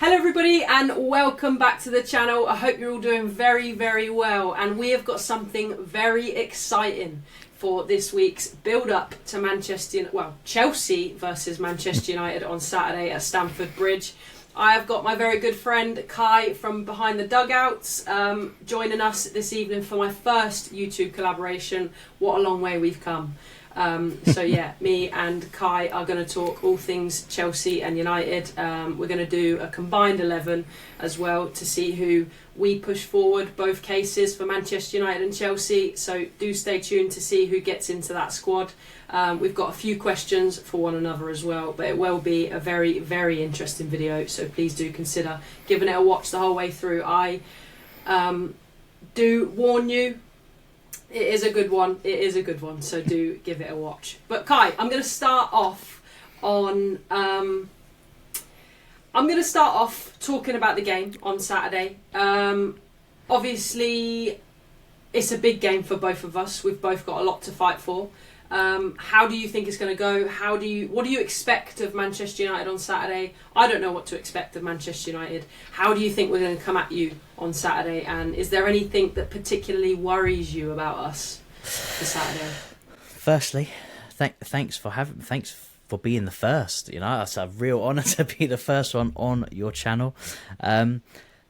Hello everybody and welcome back to the channel. I hope you're all doing very, very well, and we have got something very exciting for this week's build-up to Chelsea versus Manchester United on Saturday at Stamford Bridge. I have got my very good friend Kai from Behind the Dugouts joining us this evening for my first YouTube collaboration. What a long way we've come. So yeah, me and Kai are going to talk all things Chelsea and United. We're going to do a combined 11 as well to see who we push forward, both cases for Manchester United and Chelsea. So do stay tuned to see who gets into that squad. We've got a few questions for one another as well, but it will be a very, very interesting video. So please do consider giving it a watch the whole way through. I do warn you, it is a good one. It is a good one. So do give it a watch. But Kai, I'm going to start off talking about the game on Saturday. Obviously, it's a big game for both of us. We've both got a lot to fight for. How do you think it's going to go? What do you expect of Manchester United on Saturday? I don't know what to expect of Manchester United. How do you think we're going to come at you on Saturday? And is there anything that particularly worries you about us for Saturday? Firstly, thanks for being the first. You know, it's a real honour to be the first one on your channel.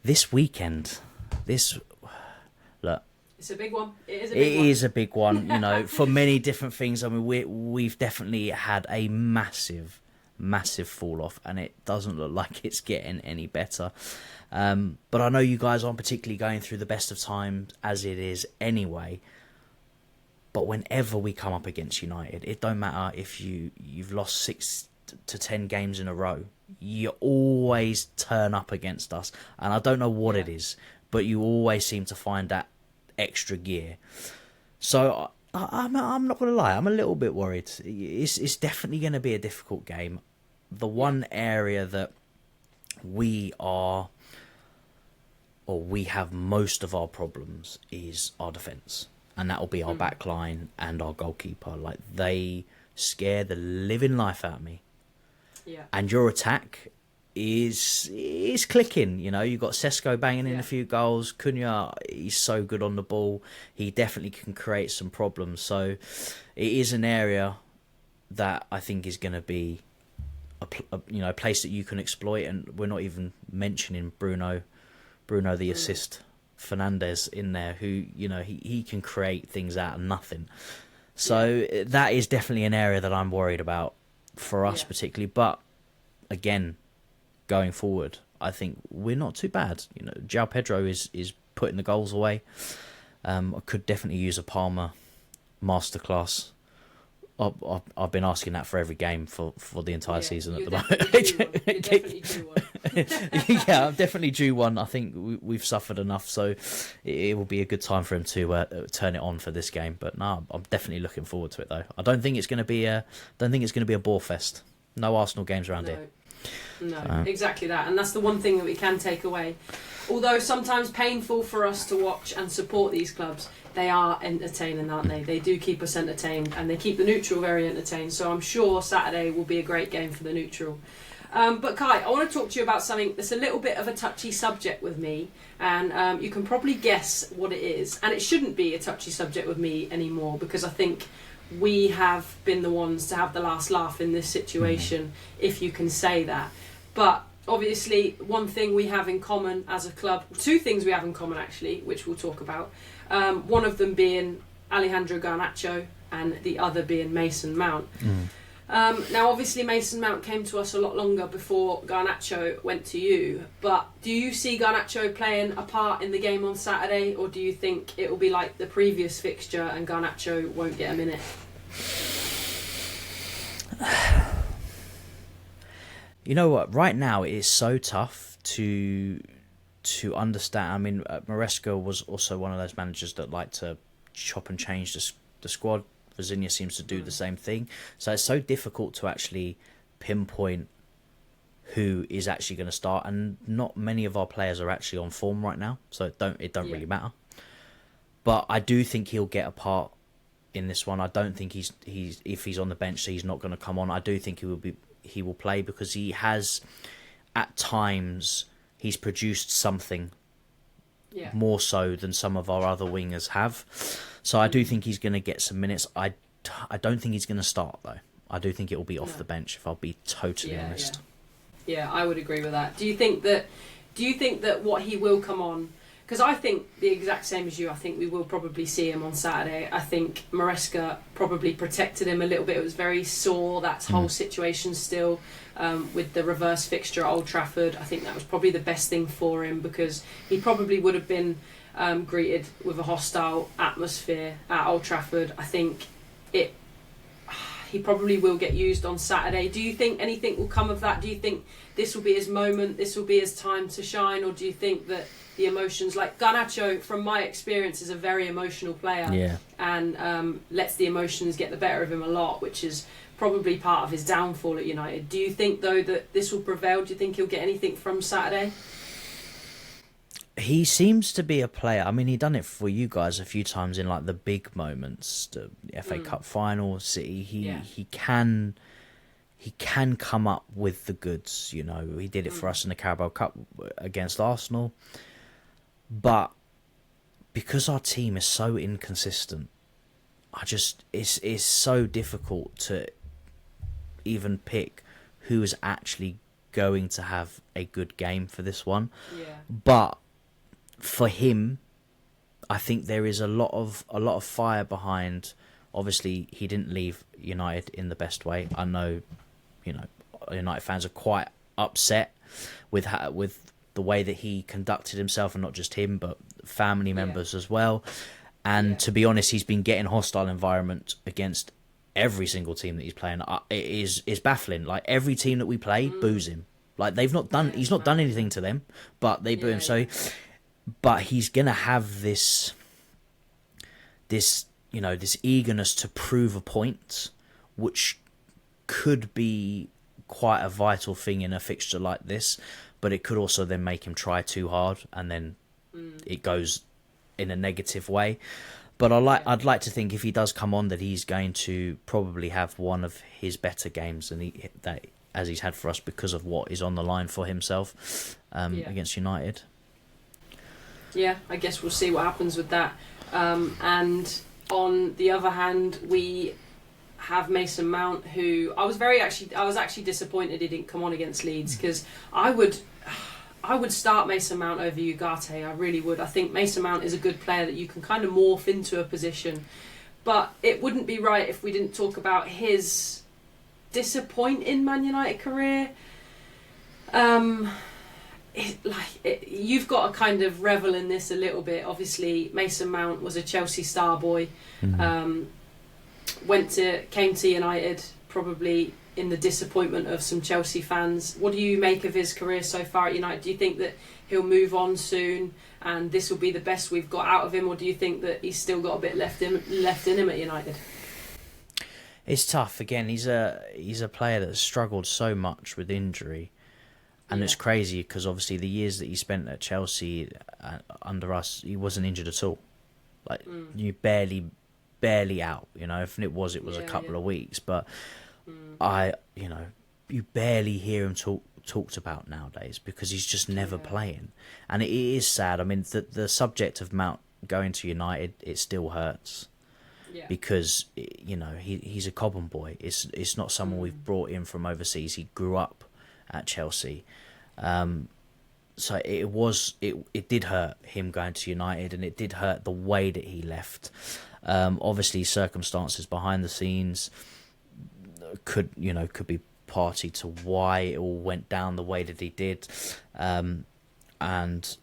This weekend, look. It's a big one. It is a big one, you know, for many different things. I mean, we've definitely had a massive fall off, and it doesn't look like it's getting any better. But I know you guys aren't particularly going through the best of times as it is anyway. But whenever we come up against United, it don't matter if you've lost 6 to 10 games in a row. You always turn up against us, and I don't know what it is, but you always seem to find that extra gear. So I'm not going to lie, I'm a little bit worried. It's definitely going to be a difficult game. The one area that we have most of our problems is our defence, and that will be our back line and our goalkeeper. Like, they scare the living life out of me. Yeah. And your attack is clicking. You know, you've got Sesko banging in a few goals. Cunha, he's so good on the ball. He definitely can create some problems. So it is an area that I think is going to be a place that you can exploit. And we're not even mentioning Bruno the assist Fernandes in there, who, you know, he can create things out of nothing. So that is definitely an area that I'm worried about for us particularly. But again, going forward, I think we're not too bad. You know, João Pedro is putting the goals away. I could definitely use a Palmer masterclass. I've been asking that for every game for the entire season at the moment. You're definitely due one. Yeah, I'm definitely due one. I think we've suffered enough, so it will be a good time for him to turn it on for this game. But no, I'm definitely looking forward to it though. I don't think it's going to be a bore fest. No Arsenal games around here. No, exactly that. And that's the one thing that we can take away. Although sometimes painful for us to watch and support these clubs, they are entertaining, aren't they? They do keep us entertained, and they keep the neutral very entertained. So I'm sure Saturday will be a great game for the neutral. But Kai, I want to talk to you about something that's a little bit of a touchy subject with me, and you can probably guess what it is. And it shouldn't be a touchy subject with me anymore, because I think we have been the ones to have the last laugh in this situation, if you can say that. But obviously, one thing we have in common as a club, 2 things we have in common actually, which we'll talk about. One of them being Alejandro Garnacho, and the other being Mason Mount. Now, obviously, Mason Mount came to us a lot longer before Garnacho went to you. But do you see Garnacho playing a part in the game on Saturday, or do you think it will be like the previous fixture and Garnacho won't get a minute? You know what? Right now, it is so tough to understand. I mean, Maresca was also one of those managers that like to chop and change the squad. Virginia seems to do the same thing. So it's so difficult to actually pinpoint who is actually going to start, and not many of our players are actually on form right now. So it don't really matter. But I do think he'll get a part in this one. I don't think if he's on the bench, he's not going to come on. I do think he will play, because he has at times he's produced something more so than some of our other wingers have. So I do think he's going to get some minutes. I don't think he's going to start, though. I do think it will be off the bench, if I'll be totally honest. Yeah, I would agree with that. Do you think that what he will come on? Because I think the exact same as you. I think we will probably see him on Saturday. I think Maresca probably protected him a little bit. It was very sore, that whole situation still, with the reverse fixture at Old Trafford. I think that was probably the best thing for him, because he probably would have been greeted with a hostile atmosphere at Old Trafford. I think he probably will get used on Saturday. Do you think anything will come of that? Do you think this will be his moment, this will be his time to shine, or do you think that the emotions, like Garnacho, from my experience, is a very emotional player, and lets the emotions get the better of him a lot, which is probably part of his downfall at United. Do you think, though, that this will prevail? Do you think he'll get anything from Saturday? He seems to be a player. I mean, he done it for you guys a few times in like the big moments, the FA Cup final, City. He can come up with the goods. You know, he did it for us in the Carabao Cup against Arsenal. But because our team is so inconsistent, it's so difficult to even pick who is actually going to have a good game for this one. Yeah. But for him, I think there is a lot of fire behind. Obviously, he didn't leave United in the best way. I know, United fans are quite upset with the way that he conducted himself, and not just him, but family members as well. And to be honest, he's been getting hostile environment against every single team that he's playing. It is baffling. Like, every team that we play boos him. Like, he's not done anything to them, but they boo him. So, but he's gonna have this eagerness to prove a point, which could be quite a vital thing in a fixture like this. But it could also then make him try too hard, and then it goes in a negative way. But I'd like to think, if he does come on, that he's going to probably have one of his better games as he's had for us, because of what is on the line for himself against United. Yeah, I guess we'll see what happens with that. And on the other hand, we have Mason Mount, who I was actually disappointed he didn't come on against Leeds, because I would start Mason Mount over Ugarte. I really would. I think Mason Mount is a good player that you can kind of morph into a position. But it wouldn't be right if we didn't talk about his disappointing Man United career. You've got to kind of revel in this a little bit. Obviously, Mason Mount was a Chelsea star boy. Came to United probably in the disappointment of some Chelsea fans. What do you make of his career so far at United? Do you think that he'll move on soon and this will be the best we've got out of him, or do you think that he's still got a bit left in him at United? It's tough. Again, he's a player that's struggled so much with injury, and it's crazy because obviously the years that he spent at Chelsea under us, he wasn't injured at all. Like you barely out. If it was a couple of weeks, but you barely hear him talked about nowadays, because he's just never playing, and it is sad. I mean, the subject of Mount going to United, it still hurts. Yeah. Because he's a Cobham boy. It's not someone we've brought in from overseas. He grew up at Chelsea, so it did hurt him going to United, and it did hurt the way that he left. Obviously, circumstances behind the scenes could be party to why it all went down the way that he did, and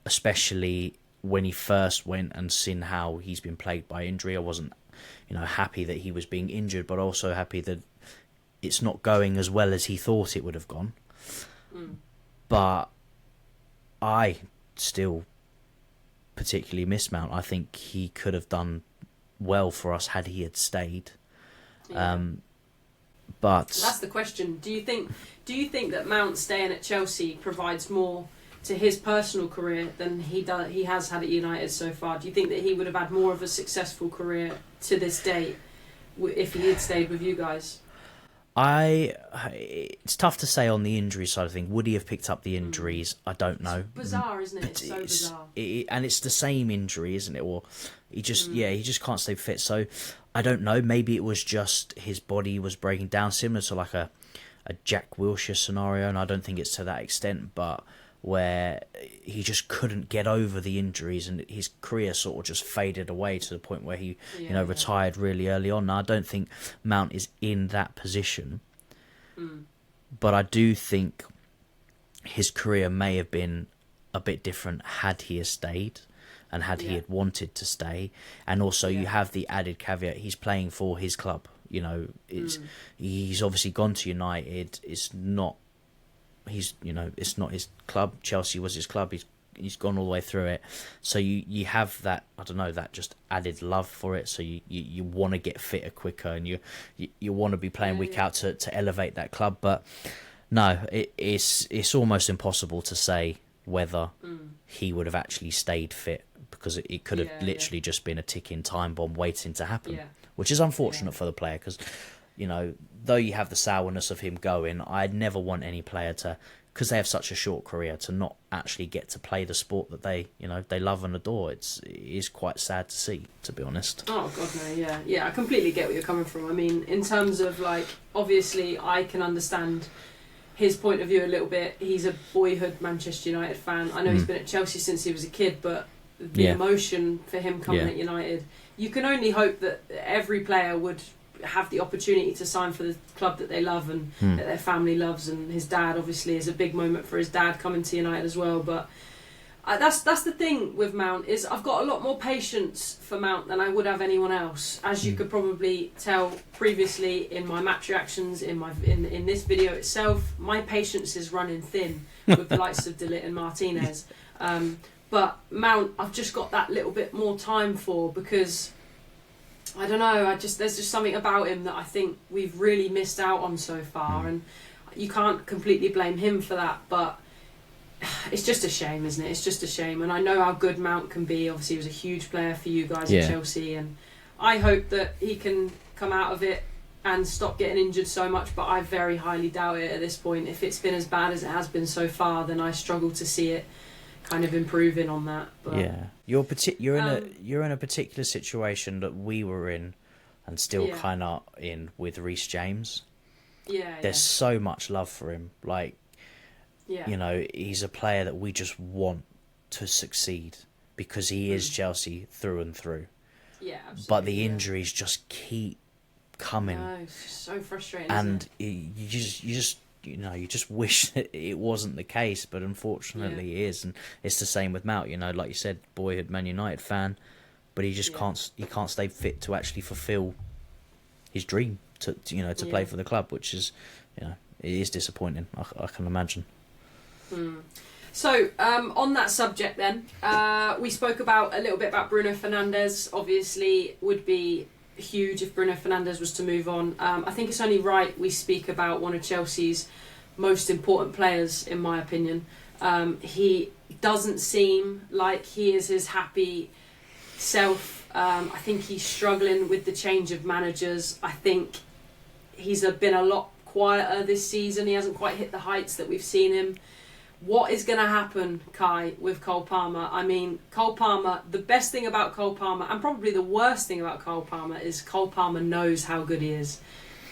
especially when he first went and seen how he's been plagued by injury. I wasn't happy that he was being injured, but also happy that it's not going as well as he thought it would have gone. But I still particularly miss Mount. I think he could have done well for us had he had stayed. But that's the question. Do you think that Mount staying at Chelsea provides more to his personal career than he has had at United so far? Do you think that he would have had more of a successful career to this date if he had stayed with you guys? It's tough to say on the injury side of things. Would he have picked up the injuries? I don't know. It's bizarre, isn't it? It's so bizarre. And it's the same injury, isn't it? Or he just can't stay fit. So I don't know. Maybe it was just his body was breaking down, similar to like a Jack Wilshere scenario. And I don't think it's to that extent, but where he just couldn't get over the injuries and his career sort of just faded away to the point where he retired really early on. Now, I don't think Mount is in that position, but I do think his career may have been a bit different had he have stayed and had he had wanted to stay. And also you have the added caveat, he's playing for his club. You know, he's obviously gone to United. It's not his club. Chelsea was his club. He's gone all the way through it. So you have that, I don't know, that just added love for it. So you want to get fitter quicker, and you want to be playing week out to elevate that club. But no, it's almost impossible to say whether he would have actually stayed fit, because it could have literally just been a ticking time bomb waiting to happen, which is unfortunate for the player, because you know, though you have the sourness of him going, I'd never want any player to, because they have such a short career, to not actually get to play the sport that they love and adore. It is quite sad to see, to be honest. Oh God, no, yeah, I completely get where you're coming from. I mean, in terms of like, obviously, I can understand his point of view a little bit. He's a boyhood Manchester United fan. I know he's been at Chelsea since he was a kid, but the emotion for him coming at United, you can only hope that every player would have the opportunity to sign for the club that they love and that their family loves. And his dad, obviously, is a big moment for his dad coming to United as well. But that's the thing with Mount, is I've got a lot more patience for Mount than I would have anyone else, as you could probably tell previously in my match reactions, in this video itself. My patience is running thin with the likes of De Ligt and Martinez. But Mount, I've just got that little bit more time for, because I don't know, there's just something about him that I think we've really missed out on so far, and you can't completely blame him for that, but it's just a shame, isn't it? It's just a shame. And I know how good Mount can be. Obviously, he was a huge player for you guys at Chelsea, and I hope that he can come out of it and stop getting injured so much, but I very highly doubt it at this point. If it's been as bad as it has been so far, then I struggle to see it kind of improving on that. But you're in a particular situation that we were in and still kind of in with Reece James. There's so much love for him. Like, you know, he's a player that we just want to succeed, because he is Chelsea through and through. But the injuries just keep coming. No, it's just so frustrating. And you just wish that it wasn't the case, but unfortunately it is. And it's the same with Mount. You know, like you said, boyhood Man United fan, but he just can't stay fit to actually fulfil his dream to play for the club, which is, you know, it is disappointing. I can imagine. So on that subject then, we spoke a little bit about Bruno Fernandes. Obviously, would be huge if Bruno Fernandes was to move on. I think it's only right we speak about one of Chelsea's most important players, in my opinion. He doesn't seem like he is his happy self. I think he's struggling with the change of managers. I think he's been a lot quieter this season. He hasn't quite hit the heights that we've seen him. What is going to happen, Kai, with Cole Palmer? I mean, Cole Palmer, the best thing about Cole Palmer, and probably the worst thing about Cole Palmer, is Cole Palmer knows how good he is.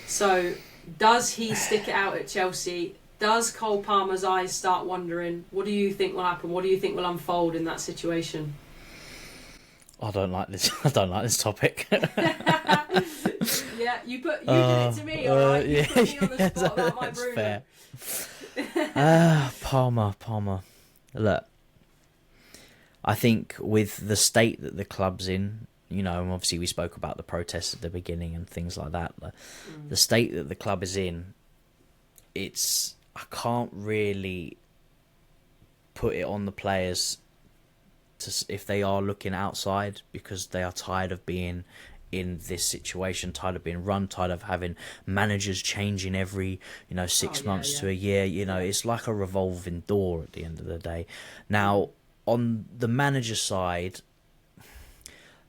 So, does he stick it out at Chelsea? Does Cole Palmer's eyes start wandering? What do you think will happen? What do you think will unfold in that situation? I don't like this. I don't like this topic. You did it to me, alright? You put me on the spot about my Bruno. Fair. Palmer. Look, I think with the state that the club's in, you know, and obviously we spoke about the protests at the beginning and things like that. The state that the club is in, I can't really put it on the players if they are looking outside, because they are tired of being in this situation, tired of being run, tired of having managers changing every 6 months to a year. You know, it's like a revolving door at the end of the day. Now, on the manager side,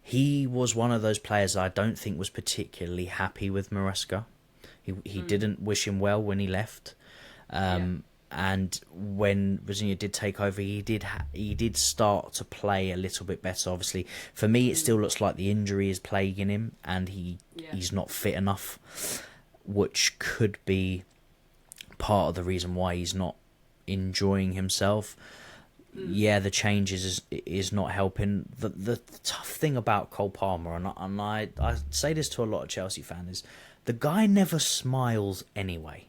he was one of those players I don't think was particularly happy with Maresca. He didn't wish him well when he left. And when Rosenior did take over, he did start to play a little bit better. Obviously, for me, it still looks like the injury is plaguing him, and he's not fit enough, which could be part of the reason why he's not enjoying himself. Yeah, the changes is not helping. The tough thing about Cole Palmer, and I say this to a lot of Chelsea fans, is the guy never smiles anyway.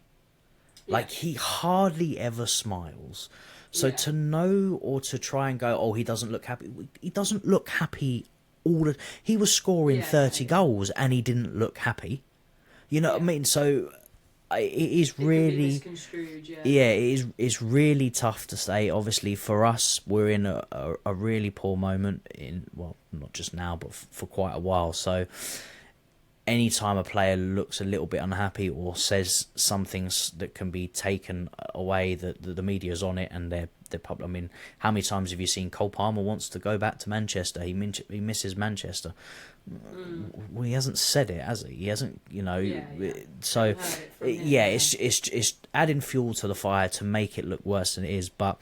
Like, he hardly ever smiles. So to know or to try and go, oh, he doesn't look happy. He doesn't look happy he was scoring 30 goals and he didn't look happy. You know what I mean? So it is really... it's really tough to say. Obviously, for us, we're in a really poor moment well, not just now, but for quite a while. So... anytime a player looks a little bit unhappy or says something that can be taken away, that the media's on it and they're public. I mean, how many times have you seen Cole Palmer wants to go back to Manchester? He misses Manchester. Well, he hasn't said it, has he? He hasn't, you know. So, it's adding fuel to the fire to make it look worse than it is. But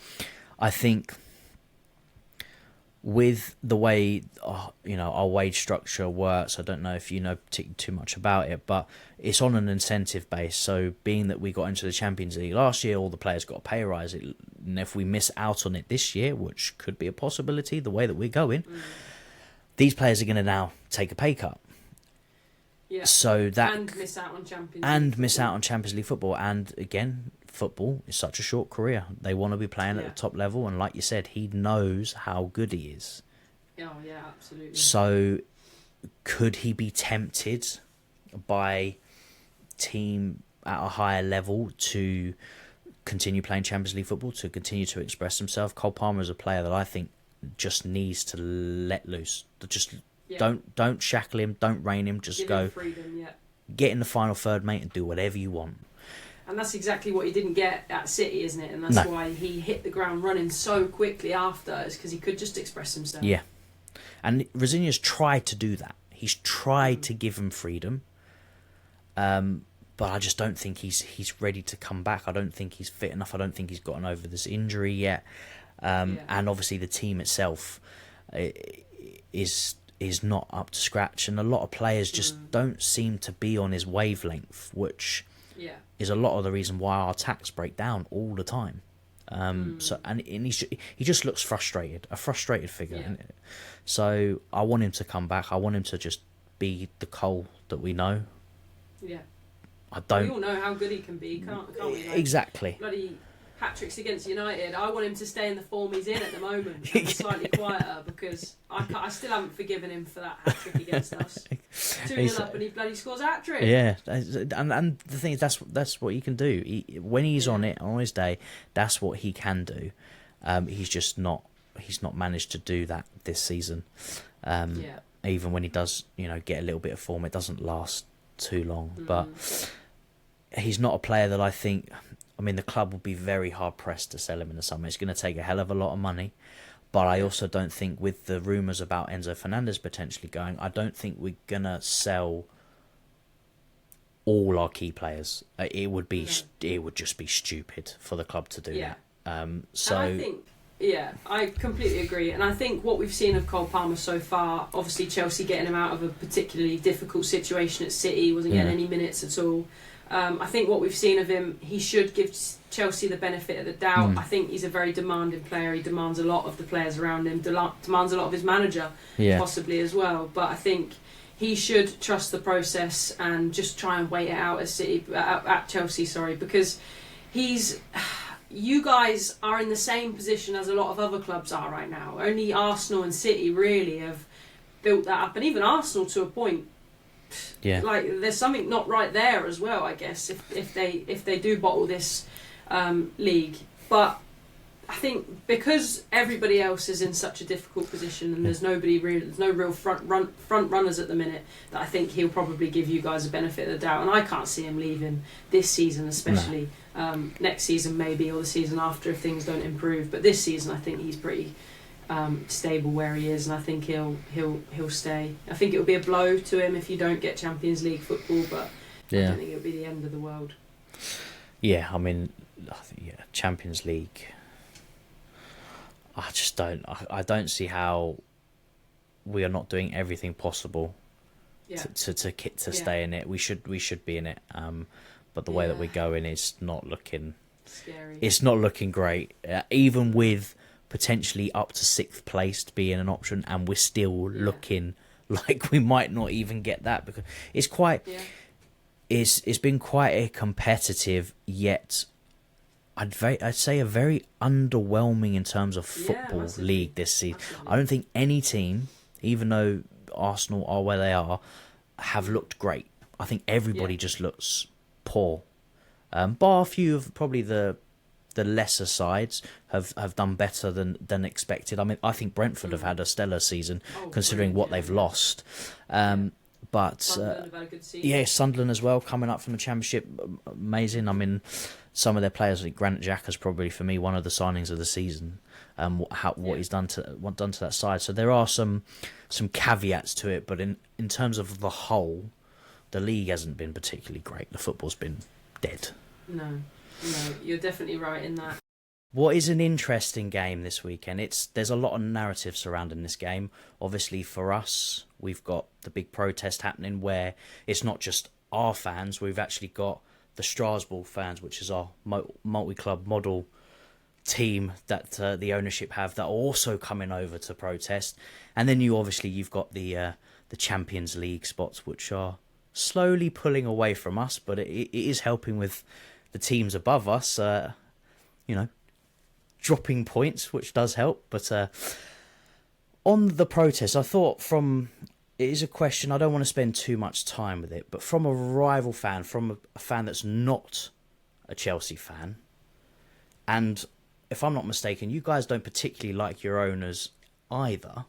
I think, with the way our wage structure works, I don't know if you know too much about it, but it's on an incentive base. So being that we got into the Champions League last year, all the players got a pay rise. And if we miss out on it this year, which could be a possibility, the way that we're going, these players are going to now take a pay cut. Yeah. So that and miss out on Champions League football. And again, football is such a short career. They want to be playing at the top level, and like you said, he knows how good he is. Oh yeah, absolutely. So could he be tempted by team at a higher level to continue playing Champions League football, to continue to express himself? Cole Palmer is a player that I think just needs to let loose. Just don't shackle him, don't rein him, just go freedom, get in the final third, mate, and do whatever you want. And that's exactly what he didn't get at City, isn't it? And that's why he hit the ground running so quickly after, is because he could just express himself. Yeah. And Rosenior's tried to do that. He's tried to give him freedom. But I just don't think he's ready to come back. I don't think he's fit enough. I don't think he's gotten over this injury yet. And obviously the team itself is not up to scratch. And a lot of players just don't seem to be on his wavelength, which... is a lot of the reason why our attacks break down all the time. So he just looks frustrated, a frustrated figure. So I want him to come back. I want him to just be the Cole that we know. Yeah. We all know how good he can be, can't we? Like, exactly. Bloody hat-tricks against United. I want him to stay in the form he's in at the moment, and slightly quieter, because I still haven't forgiven him for that hat-trick against us. 2-0 up and he bloody scores a hat-trick. Yeah, and the thing is, that's what he can do. When he's on it, on his day, that's what he can do. He's not managed to do that this season. Even when he does, get a little bit of form, it doesn't last too long. But he's not a player that I think... I mean, the club will be very hard-pressed to sell him in the summer. It's going to take a hell of a lot of money. But I also don't think, with the rumours about Enzo Fernandes potentially going, I don't think we're going to sell all our key players. It would just be stupid for the club to do that. And I think, I completely agree. And I think what we've seen of Cole Palmer so far, obviously Chelsea getting him out of a particularly difficult situation at City, wasn't getting any minutes at all. I think what we've seen of him, he should give Chelsea the benefit of the doubt. I think he's a very demanding player. He demands a lot of the players around him, demands a lot of his manager, possibly as well. But I think he should trust the process and just try and wait it out at Chelsea, because you guys are in the same position as a lot of other clubs are right now. Only Arsenal and City really have built that up, and even Arsenal to a point. Like, there's something not right there as well, I guess, if they do bottle this league. But I think because everybody else is in such a difficult position, and there's no real front runners at the minute, that I think he'll probably give you guys a benefit of the doubt. And I can't see him leaving this season, especially next season maybe, or the season after if things don't improve. But this season, I think he's pretty stable where he is, and I think he'll stay. I think it'll be a blow to him if you don't get Champions League football, but I don't think it would be the end of the world. Yeah, I mean, Champions League. I don't see how we are not doing everything possible to stay in it. We should be in it. But the way that we're going is not looking scary. It's not looking great. Even with potentially up to 6th place being an option, and we're still looking like we might not even get that, because it's quite. It's been quite a competitive, yet I'd say a very underwhelming in terms of football league this season. I don't think any team, even though Arsenal are where they are, have looked great. I think everybody just looks poor. Bar a few of probably the lesser sides have done better than expected. I mean, I think Brentford have had a stellar season considering what they've lost. But Sunderland have had a good season. Sunderland as well, coming up from the Championship, amazing. I mean, some of their players, like Granit Xhaka's probably for me one of the signings of the season. What he's done to that side. So there are some caveats to it, but in terms of the whole, the league hasn't been particularly great. The football's been dead. No, you're definitely right in that. What is an interesting game this weekend? There's a lot of narrative surrounding this game. Obviously, for us, we've got the big protest happening where it's not just our fans. We've actually got the Strasbourg fans, which is our multi-club model team that the ownership have, that are also coming over to protest. And then you've got the Champions League spots, which are slowly pulling away from us, but it is helping with the teams above us, dropping points, which does help. But on the protest, I thought it is a question, I don't want to spend too much time with it, but from a rival fan, from a fan that's not a Chelsea fan, and if I'm not mistaken, you guys don't particularly like your owners either.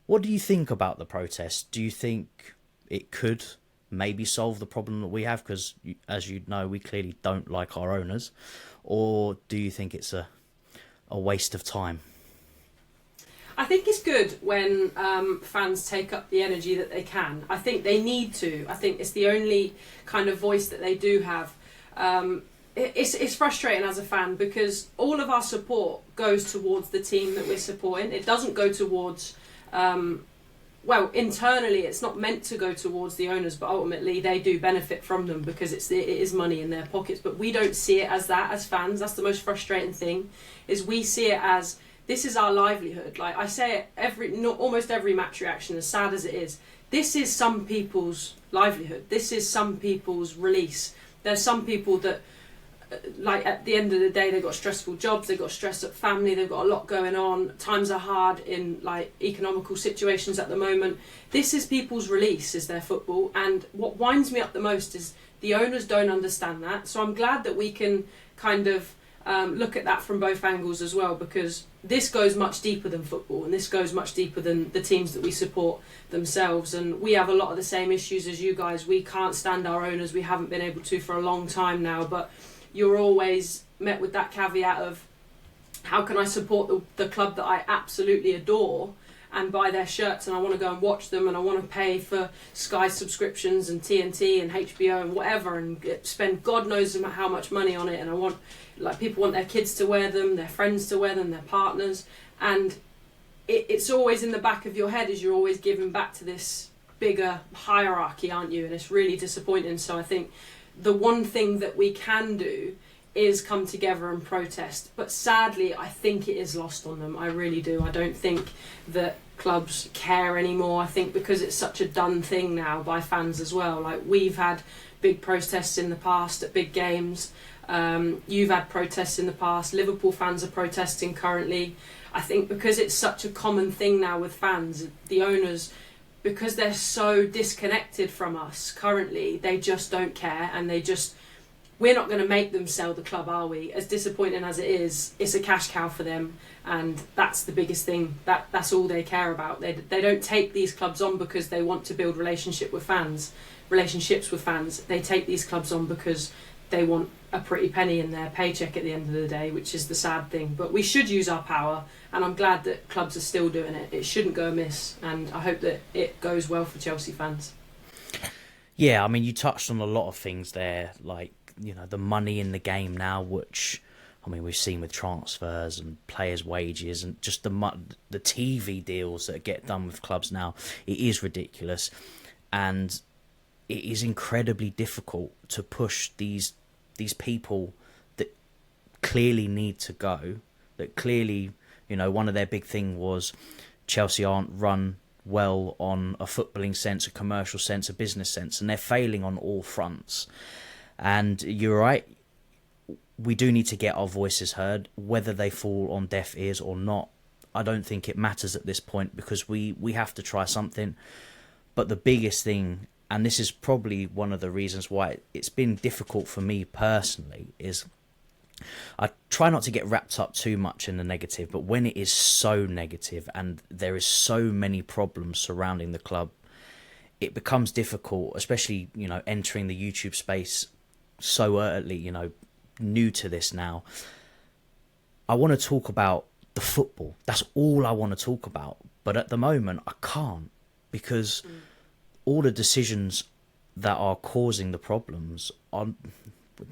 What do you think about the protest? Do you think it could maybe solve the problem that we have? Because, as you know, we clearly don't like our owners. Or do you think it's a waste of time? I think it's good when fans take up the energy that they can. I think they need to. I think it's the only kind of voice that they do have. It's frustrating as a fan because all of our support goes towards the team that we're supporting. It doesn't go towards... internally it's not meant to go towards the owners, but ultimately they do benefit from them because it is money in their pockets. But we don't see it as that as fans. That's the most frustrating thing, is we see it as this is our livelihood. Like I say it almost every match reaction, as sad as it is, this is some people's livelihood. This is some people's release. There's some people that, like, at the end of the day, they've got stressful jobs, they've got stress at family, they've got a lot going on, times are hard in like economical situations at the moment. This is people's release, is their football. And what winds me up the most is the owners don't understand that. So I'm glad that we can kind of look at that from both angles as well, because this goes much deeper than football, and this goes much deeper than the teams that we support themselves. And we have a lot of the same issues as you guys. We can't stand our owners. We haven't been able to for a long time now, but you're always met with that caveat of, how can I support the club that I absolutely adore and buy their shirts, and I want to go and watch them, and I want to pay for Sky subscriptions and TNT and HBO and whatever, and spend God knows how much money on it, and I want, like, people want their kids to wear them, their friends to wear them, their partners, and it's always in the back of your head as you're always giving back to this bigger hierarchy, aren't you? And it's really disappointing. So I think the one thing that we can do is come together and protest. But sadly, I think it is lost on them. I really do. I don't think that clubs care anymore. I think because it's such a done thing now by fans as well. Like, we've had big protests in the past at big games. You've had protests in the past. Liverpool fans are protesting currently. I think because it's such a common thing now with fans, the owners, because they're so disconnected from us currently, they just don't care, and we're not going to make them sell the club, are we? As disappointing as it is, it's a cash cow for them, and that's the biggest thing. That's all they care about. They don't take these clubs on because they want to build relationships with fans. They take these clubs on because they want a pretty penny in their paycheck at the end of the day, which is the sad thing. But we should use our power, and I'm glad that clubs are still doing it. It shouldn't go amiss, and I hope that it goes well for Chelsea fans. Yeah, I mean, you touched on a lot of things there, like, you know, the money in the game now, which, I mean, we've seen with transfers and players' wages and just the TV deals that get done with clubs now. It is ridiculous, and it is incredibly difficult to push these people that clearly need to go, that clearly, you know, one of their big thing was Chelsea aren't run well on a footballing sense, a commercial sense, a business sense, and they're failing on all fronts. And you're right, we do need to get our voices heard, whether they fall on deaf ears or not. I don't think it matters at this point, because we have to try something. But the biggest thing, and this is probably one of the reasons why it's been difficult for me personally, is I try not to get wrapped up too much in the negative, but when it is so negative and there is so many problems surrounding the club, it becomes difficult, especially, you know, entering the YouTube space so early, you know, new to this now. I want to talk about the football. That's all I want to talk about. But at the moment, I can't, because all the decisions that are causing the problems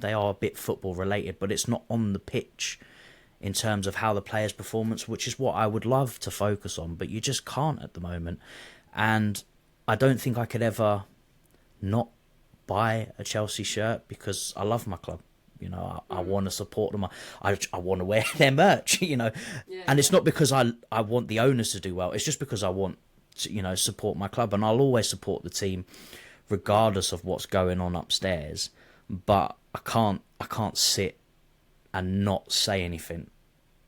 they are a bit football related, but it's not on the pitch in terms of how the players' performance, which is what I would love to focus on, but you just can't at the moment. And I don't think I could ever not buy a Chelsea shirt, because I love my club. You know, I want to support them. I want to wear their merch, you know. Yeah, and it's not because I want the owners to do well. It's just because I want to, you know, support my club. And I'll always support the team regardless of what's going on upstairs. But I can't sit and not say anything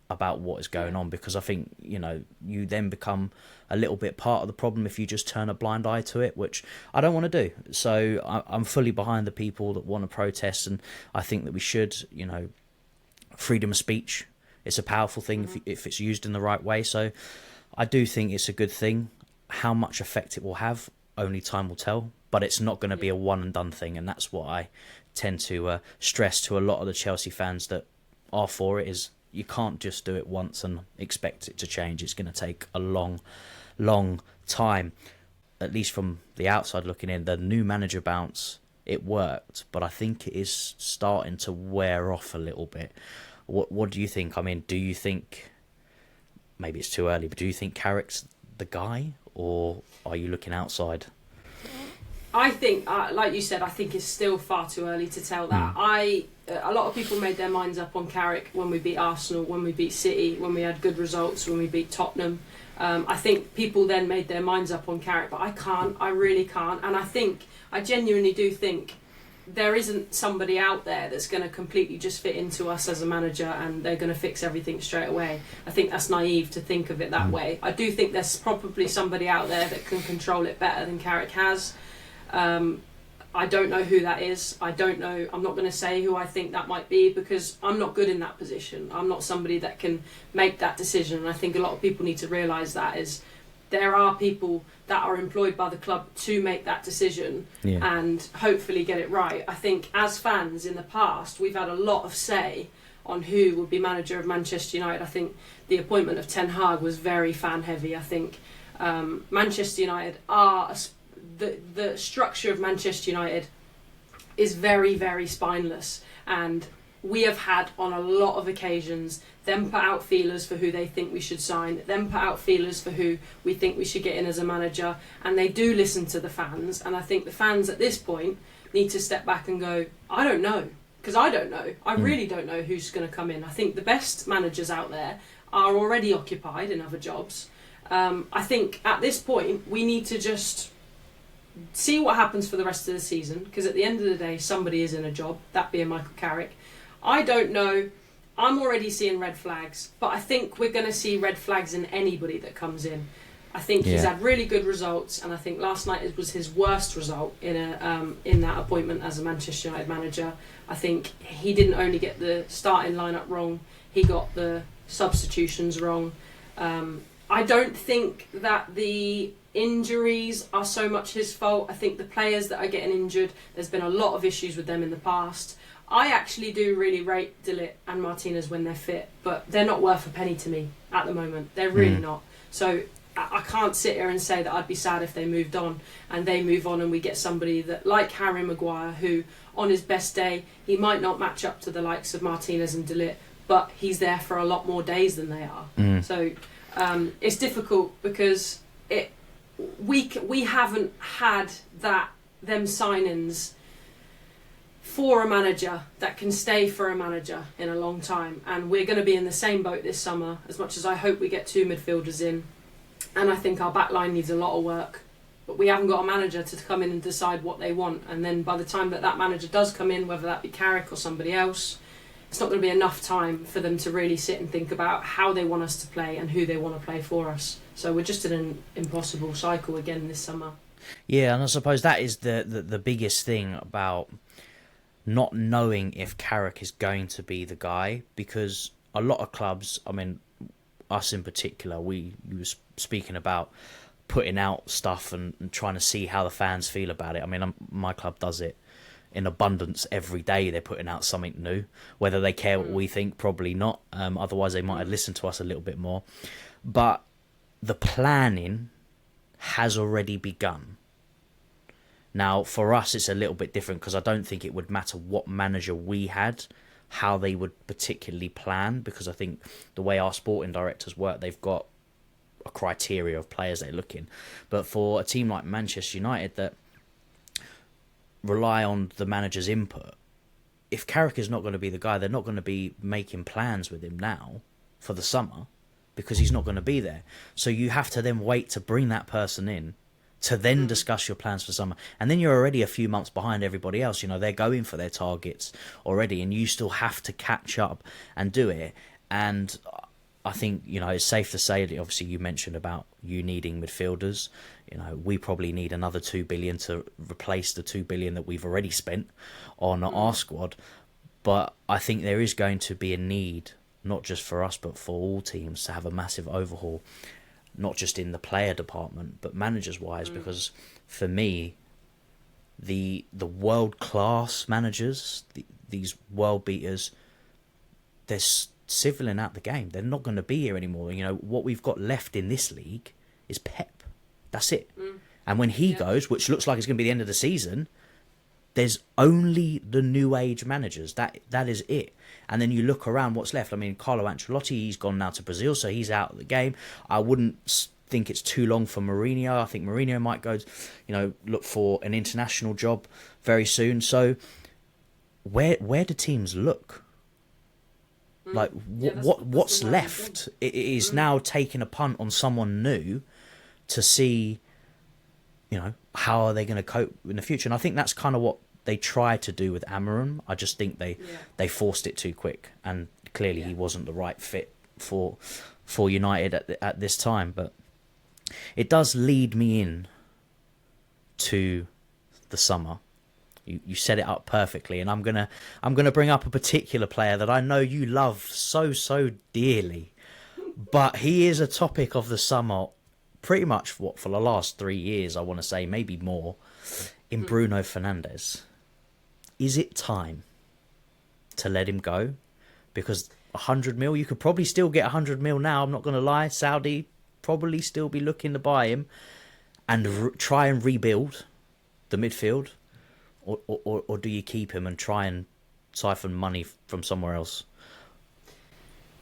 about what is going on, because I think, you know, you then become a little bit part of the problem if you just turn a blind eye to it, which I don't want to do. So I'm fully behind the people that want to protest, and I think that we should, you know, freedom of speech, it's a powerful thing if it's used in the right way. So I do think it's a good thing. How much effect it will have, only time will tell, but it's not going to be a one and done thing, and that's what I tend to stress to a lot of the Chelsea fans that are for it, is you can't just do it once and expect it to change. It's going to take a long time. At least from the outside looking in, the new manager bounce, it worked, but I think it is starting to wear off a little bit. What do you think? I mean, do you think, maybe it's too early, but do you think Carrick's the guy, or are you looking outside? I think, like you said, I think it's still far too early to tell that. A lot of people made their minds up on Carrick when we beat Arsenal, when we beat City, when we had good results, when we beat Tottenham. I think people then made their minds up on Carrick, but I can't. I really can't. And I genuinely do think there isn't somebody out there that's going to completely just fit into us as a manager and they're going to fix everything straight away. I think that's naive to think of it that way. I do think there's probably somebody out there that can control it better than Carrick has. I don't know who that is. I don't know. I'm not going to say who I think that might be, because I'm not good in that position. I'm not somebody that can make that decision. And I think a lot of people need to realise that is there are people that are employed by the club to make that decision and hopefully get it right. I think as fans in the past, we've had a lot of say on who would be manager of Manchester United. I think the appointment of Ten Hag was very fan heavy. I think Manchester United are the structure of Manchester United is very, very spineless, and we have had on a lot of occasions them put out feelers for who they think we should sign, them put out feelers for who we think we should get in as a manager, and they do listen to the fans. And I think the fans at this point need to step back and go, I don't know, because I don't know. I really don't know who's going to come in. I think the best managers out there are already occupied in other jobs. I think at this point we need to just see what happens for the rest of the season, because at the end of the day somebody is in a job, that being Michael Carrick. I don't know, I'm already seeing red flags, but I think we're going to see red flags in anybody that comes in. I think he's had really good results, and I think last night was his worst result in that appointment as a Manchester United manager. I think he didn't only get the starting lineup wrong, he got the substitutions wrong. I don't think that the injuries are so much his fault. I think the players that are getting injured, there's been a lot of issues with them in the past. I actually do really rate De Ligt and Martinez when they're fit, but they're not worth a penny to me at the moment. They're really not. So I I can't sit here and say that I'd be sad if they moved on and they move on and we get somebody that like Harry Maguire, who on his best day he might not match up to the likes of Martinez and De Ligt, but he's there for a lot more days than they are. So it's difficult because we haven't had them signings for a manager that can stay for a manager in a long time, and we're going to be in the same boat this summer. As much as I hope we get 2 midfielders in, and I think our back line needs a lot of work, but we haven't got a manager to come in and decide what they want, and then by the time that manager does come in, whether that be Carrick or somebody else, it's not going to be enough time for them to really sit and think about how they want us to play and who they want to play for us. So we're just in an impossible cycle again this summer. Yeah, and I suppose that is the biggest thing about not knowing if Carrick is going to be the guy, because a lot of clubs, I mean, us in particular, we were speaking about putting out stuff and trying to see how the fans feel about it. I mean, my club does it in abundance every day. They're putting out something new. Whether they care what we think, probably not. Otherwise, they might have listened to us a little bit more. But the planning has already begun. Now, for us, it's a little bit different because I don't think it would matter what manager we had, how they would particularly plan, because I think the way our sporting directors work, they've got a criteria of players they're looking. But for a team like Manchester United that rely on the manager's input, if Carrick is not going to be the guy, they're not going to be making plans with him now for the summer because he's not going to be there. So you have to then wait to bring that person in to then discuss your plans for summer. And then you're already a few months behind everybody else. You know, they're going for their targets already, and you still have to catch up and do it. And I think, you know, it's safe to say that obviously you mentioned about you needing midfielders. You know, we probably need another 2 billion to replace the 2 billion that we've already spent on our squad. But I think there is going to be a need, not just for us, but for all teams, to have a massive overhaul, not just in the player department, but managers-wise, because for me, the world-class managers, these world beaters, they're civiling out the game. They're not going to be here anymore. You know, what we've got left in this league is Pep. That's it. And when he goes, which looks like it's going to be the end of the season, there's only the new age managers. That is it. And then you look around what's left. I mean, Carlo Ancelotti, he's gone now to Brazil, so he's out of the game. I wouldn't think it's too long for Mourinho. I think Mourinho might go, you know, look for an international job very soon. So where do teams look? Like, what's left? It is now taking a punt on someone new to see, you know, how are they going to cope in the future. And I think that's kind of what they tried to do with Amarim. I just think they forced it too quick, and clearly he wasn't the right fit for United at this time. But it does lead me in to the summer. You set it up perfectly, and I'm gonna bring up a particular player that I know you love so dearly, but he is a topic of the summer, pretty much for the last 3 years. I want to say maybe more. In Bruno Fernandes, is it time to let him go? Because 100 mil, you could probably still get 100 mil now. I'm not going to lie. Saudi probably still be looking to buy him and try and rebuild the midfield. Or do you keep him and try and siphon money from somewhere else?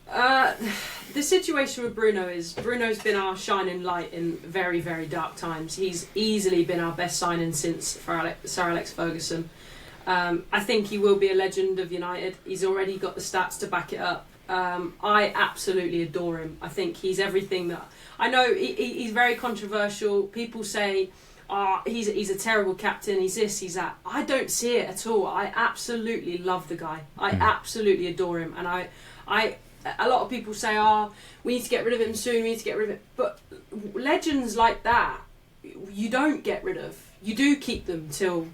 The situation with Bruno's been our shining light in very, very dark times. He's easily been our best signing since Sir Alex Ferguson. I think he will be a legend of United. He's already got the stats to back it up. I absolutely adore him. I think he's everything that... I know he's very controversial. People say, he's a terrible captain, he's this, he's that. I don't see it at all. I absolutely love the guy. I absolutely adore him. And a lot of people say, we need to get rid of him soon, we need to get rid of him. But legends like that, you don't get rid of. You do keep them till...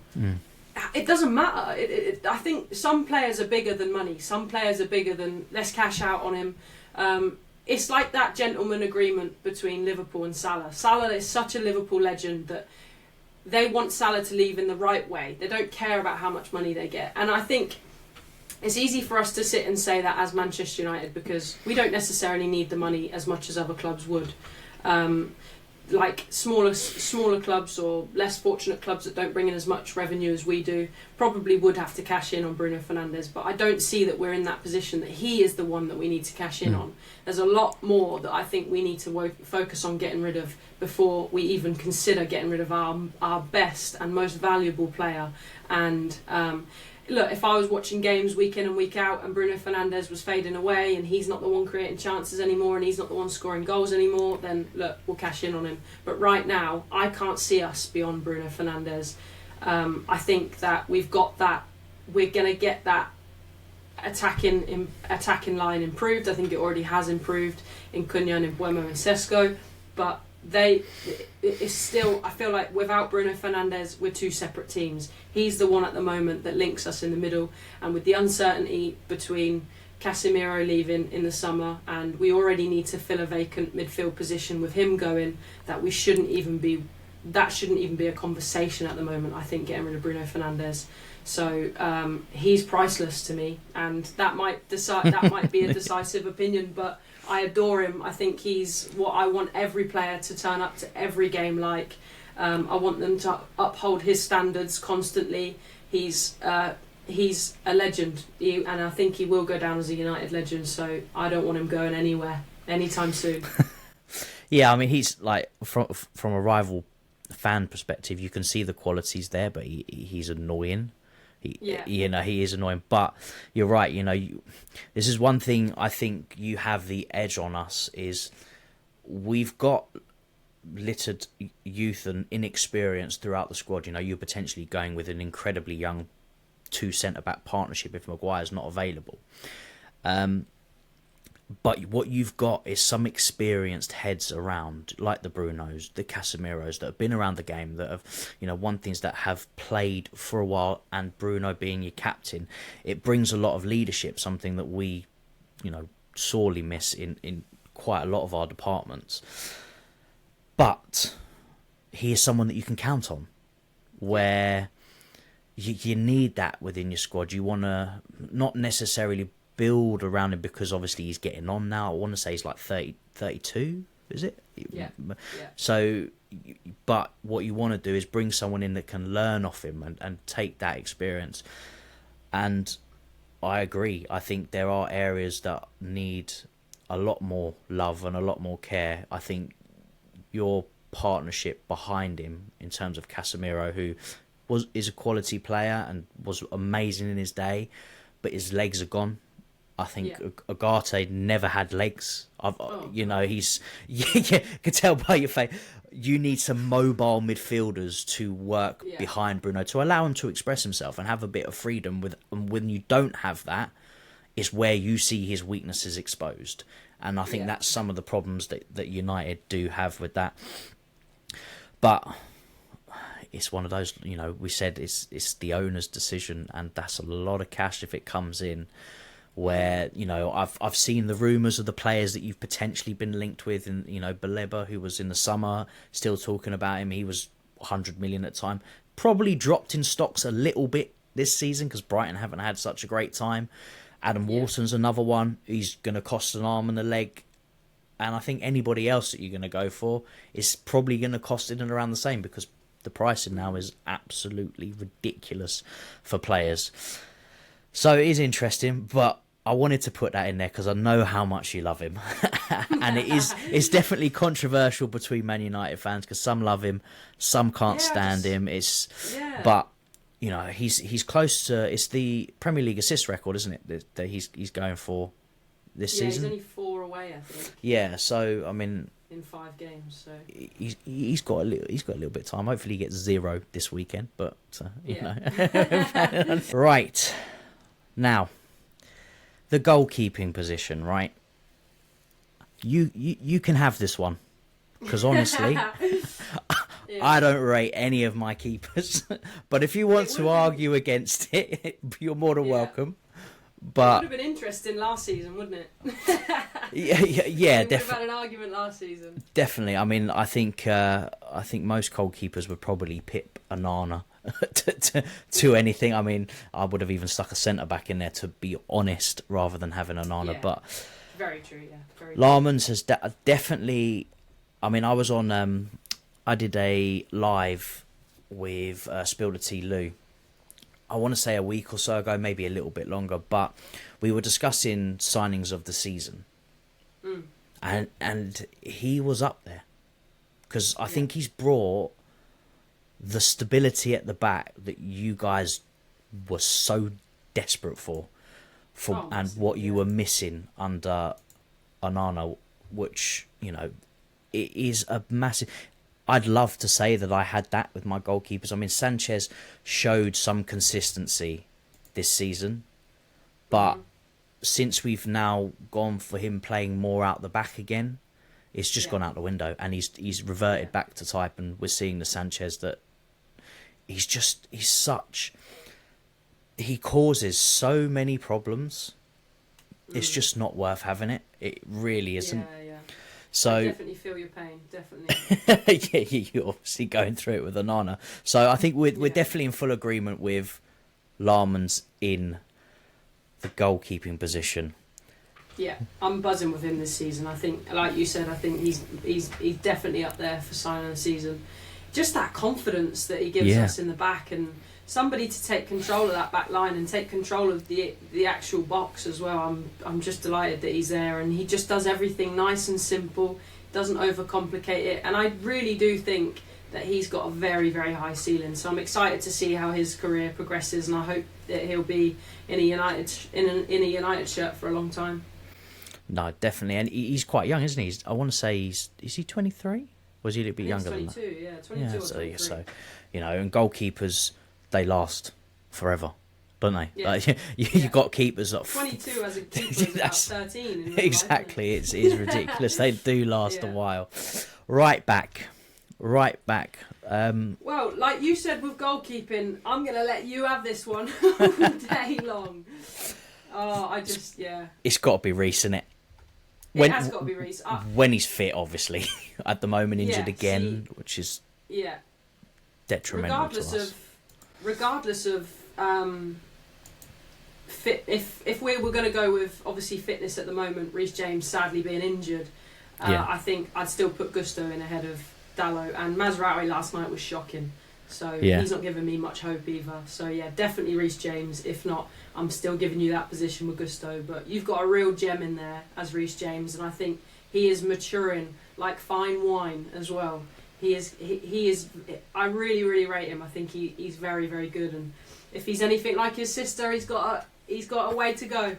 It doesn't matter. I think some players are bigger than money. Some players are bigger than, let's cash out on him. It's like that gentleman agreement between Liverpool and Salah. Salah is such a Liverpool legend that they want Salah to leave in the right way. They don't care about how much money they get. And I think it's easy for us to sit and say that as Manchester United because we don't necessarily need the money as much as other clubs would. like smaller clubs or less fortunate clubs that don't bring in as much revenue as we do probably would have to cash in on Bruno Fernandes, but I don't see that we're in that position that he is the one that we need to cash in on. There's a lot more that I think we need to focus on getting rid of before we even consider getting rid of our best and most valuable player. And look, if I was watching games week in and week out and Bruno Fernandes was fading away and he's not the one creating chances anymore and he's not the one scoring goals anymore, then look, we'll cash in on him. But right now, I can't see us beyond Bruno Fernandes. I think that we've got that. We're going to get that attacking line improved. I think it already has improved in Cunha and in Buemo and Sesko, but it's still, I feel like without Bruno Fernandes we're two separate teams. He's the one at the moment that links us in the middle, and with the uncertainty between Casemiro leaving in the summer and we already need to fill a vacant midfield position with him going, that shouldn't even be a conversation at the moment, I think, getting rid of Bruno Fernandes. So he's priceless to me, and that might be a decisive opinion, but I adore him. I think he's what I want every player to turn up to every game like. I want them to uphold his standards constantly. He's a legend, and I think he will go down as a United legend, so I don't want him going anywhere anytime soon. Yeah, I mean, he's like, from a rival fan perspective, you can see the qualities there, but he's annoying. He is annoying, but you're right. This is one thing I think you have the edge on us is we've got littered youth and inexperience throughout the squad. You're potentially going with an incredibly young 2 centre-back partnership if Maguire's not available. But what you've got is some experienced heads around, like the Brunos, the Casemiros, that have been around the game, that have, won things, that have played for a while, and Bruno being your captain, it brings a lot of leadership, something that we, sorely miss in quite a lot of our departments. But he is someone that you can count on, where you need that within your squad. You want to not necessarily build around him because obviously he's getting on now. I want to say he's like 32, is it? Yeah. So, but what you want to do is bring someone in that can learn off him and take that experience. And I agree. I think there are areas that need a lot more love and a lot more care. I think your partnership behind him in terms of Casemiro, who is a quality player and was amazing in his day, but his legs are gone. I think Ugarte never had legs. He's can tell by your face. You need some mobile midfielders to work behind Bruno to allow him to express himself and have a bit of freedom. And when you don't have that, is where you see his weaknesses exposed. And I think that's some of the problems that United do have with that. But it's one of those, we said it's the owner's decision, and that's a lot of cash if it comes in. Where I've seen the rumours of the players that you've potentially been linked with, and Baleba, who was in the summer, still talking about him. He was 100 million at the time. Probably dropped in stocks a little bit this season because Brighton haven't had such a great time. Adam Wharton's another one. He's going to cost an arm and a leg. And I think anybody else that you're going to go for is probably going to cost in and around the same, because the pricing now is absolutely ridiculous for players. So it is interesting, but I wanted to put that in there because I know how much you love him. And it's definitely controversial between Man United fans because some love him, some can't stand him. But he's close to, it's the Premier League assist record, isn't it, that he's going for this season? He's only 4 away, I think. Yeah, so I mean, in 5 games, so he's got a little bit of time. Hopefully he gets 0 this weekend, but you know. Right. Now, the goalkeeping position, right? You can have this one, because honestly, I don't rate any of my keepers. But if you want to argue against it, you're more than welcome. But it would have been interesting last season, wouldn't it? yeah, definitely. We would have had an argument last season. Definitely. I mean, I think most goalkeepers would probably pip Onana to anything. I mean, I would have even stuck a centre back in there, to be honest, rather than having Onana. Yeah. But very true. Yeah, very. Larmans has definitely. I mean, I was on. I did a live with Spilder T. Lou. I want to say a week or so ago, maybe a little bit longer, but we were discussing signings of the season, and he was up there because I think he's brought the stability at the back that you guys were so desperate for, and what you were missing under Onana, which, you know, it is a massive. I'd love to say that I had that with my goalkeepers. I mean, Sanchez showed some consistency this season, but since we've now gone for him playing more out the back again, it's just gone out the window, and he's reverted back to type, and we're seeing the Sanchez that he causes so many problems. It's just not worth having it. It really isn't. Yeah. So I definitely feel your pain, definitely. Yeah, you're obviously going through it with Onana. So I think we're definitely in full agreement with Lahrmann's in the goalkeeping position. Yeah, I'm buzzing with him this season. I think, like you said, I think he's definitely up there for signing of the season. Just that confidence that he gives us in the back, and somebody to take control of that back line and take control of the actual box as well. I'm just delighted that he's there, and he just does everything nice and simple, doesn't overcomplicate it, and I really do think that he's got a very, very high ceiling. So I'm excited to see how his career progresses, and I hope that he'll be in a United shirt for a long time. No, definitely, and he's quite young, isn't he? I want to say is he 23? Or is he a little bit younger than that? 22, yeah, 22 or 23. So, you know, and goalkeepers, they last forever, don't they? Yeah. Like, you got keepers that 22 as a keeper is about 13 in real exactly. life, It's ridiculous. They do last a while. Right back. Well, like you said with goalkeeping, I'm going to let you have this one all day long. Oh, it's got to be Reece, isn't it? It has got to be Reece. When he's fit, obviously. At the moment, injured again, which is detrimental to us. Regardless of fit, if we were going to go with obviously fitness at the moment, Reece James sadly being injured, I think I'd still put Gusto in ahead of Dalot, and Mazraoui last night was shocking. So he's not giving me much hope either. So yeah, definitely Reece James. If not, I'm still giving you that position with Gusto. But you've got a real gem in there as Reece James, and I think he is maturing like fine wine as well. He is. I really, really rate him. I think he's very, very good. And if he's anything like his sister, he's got a way to go.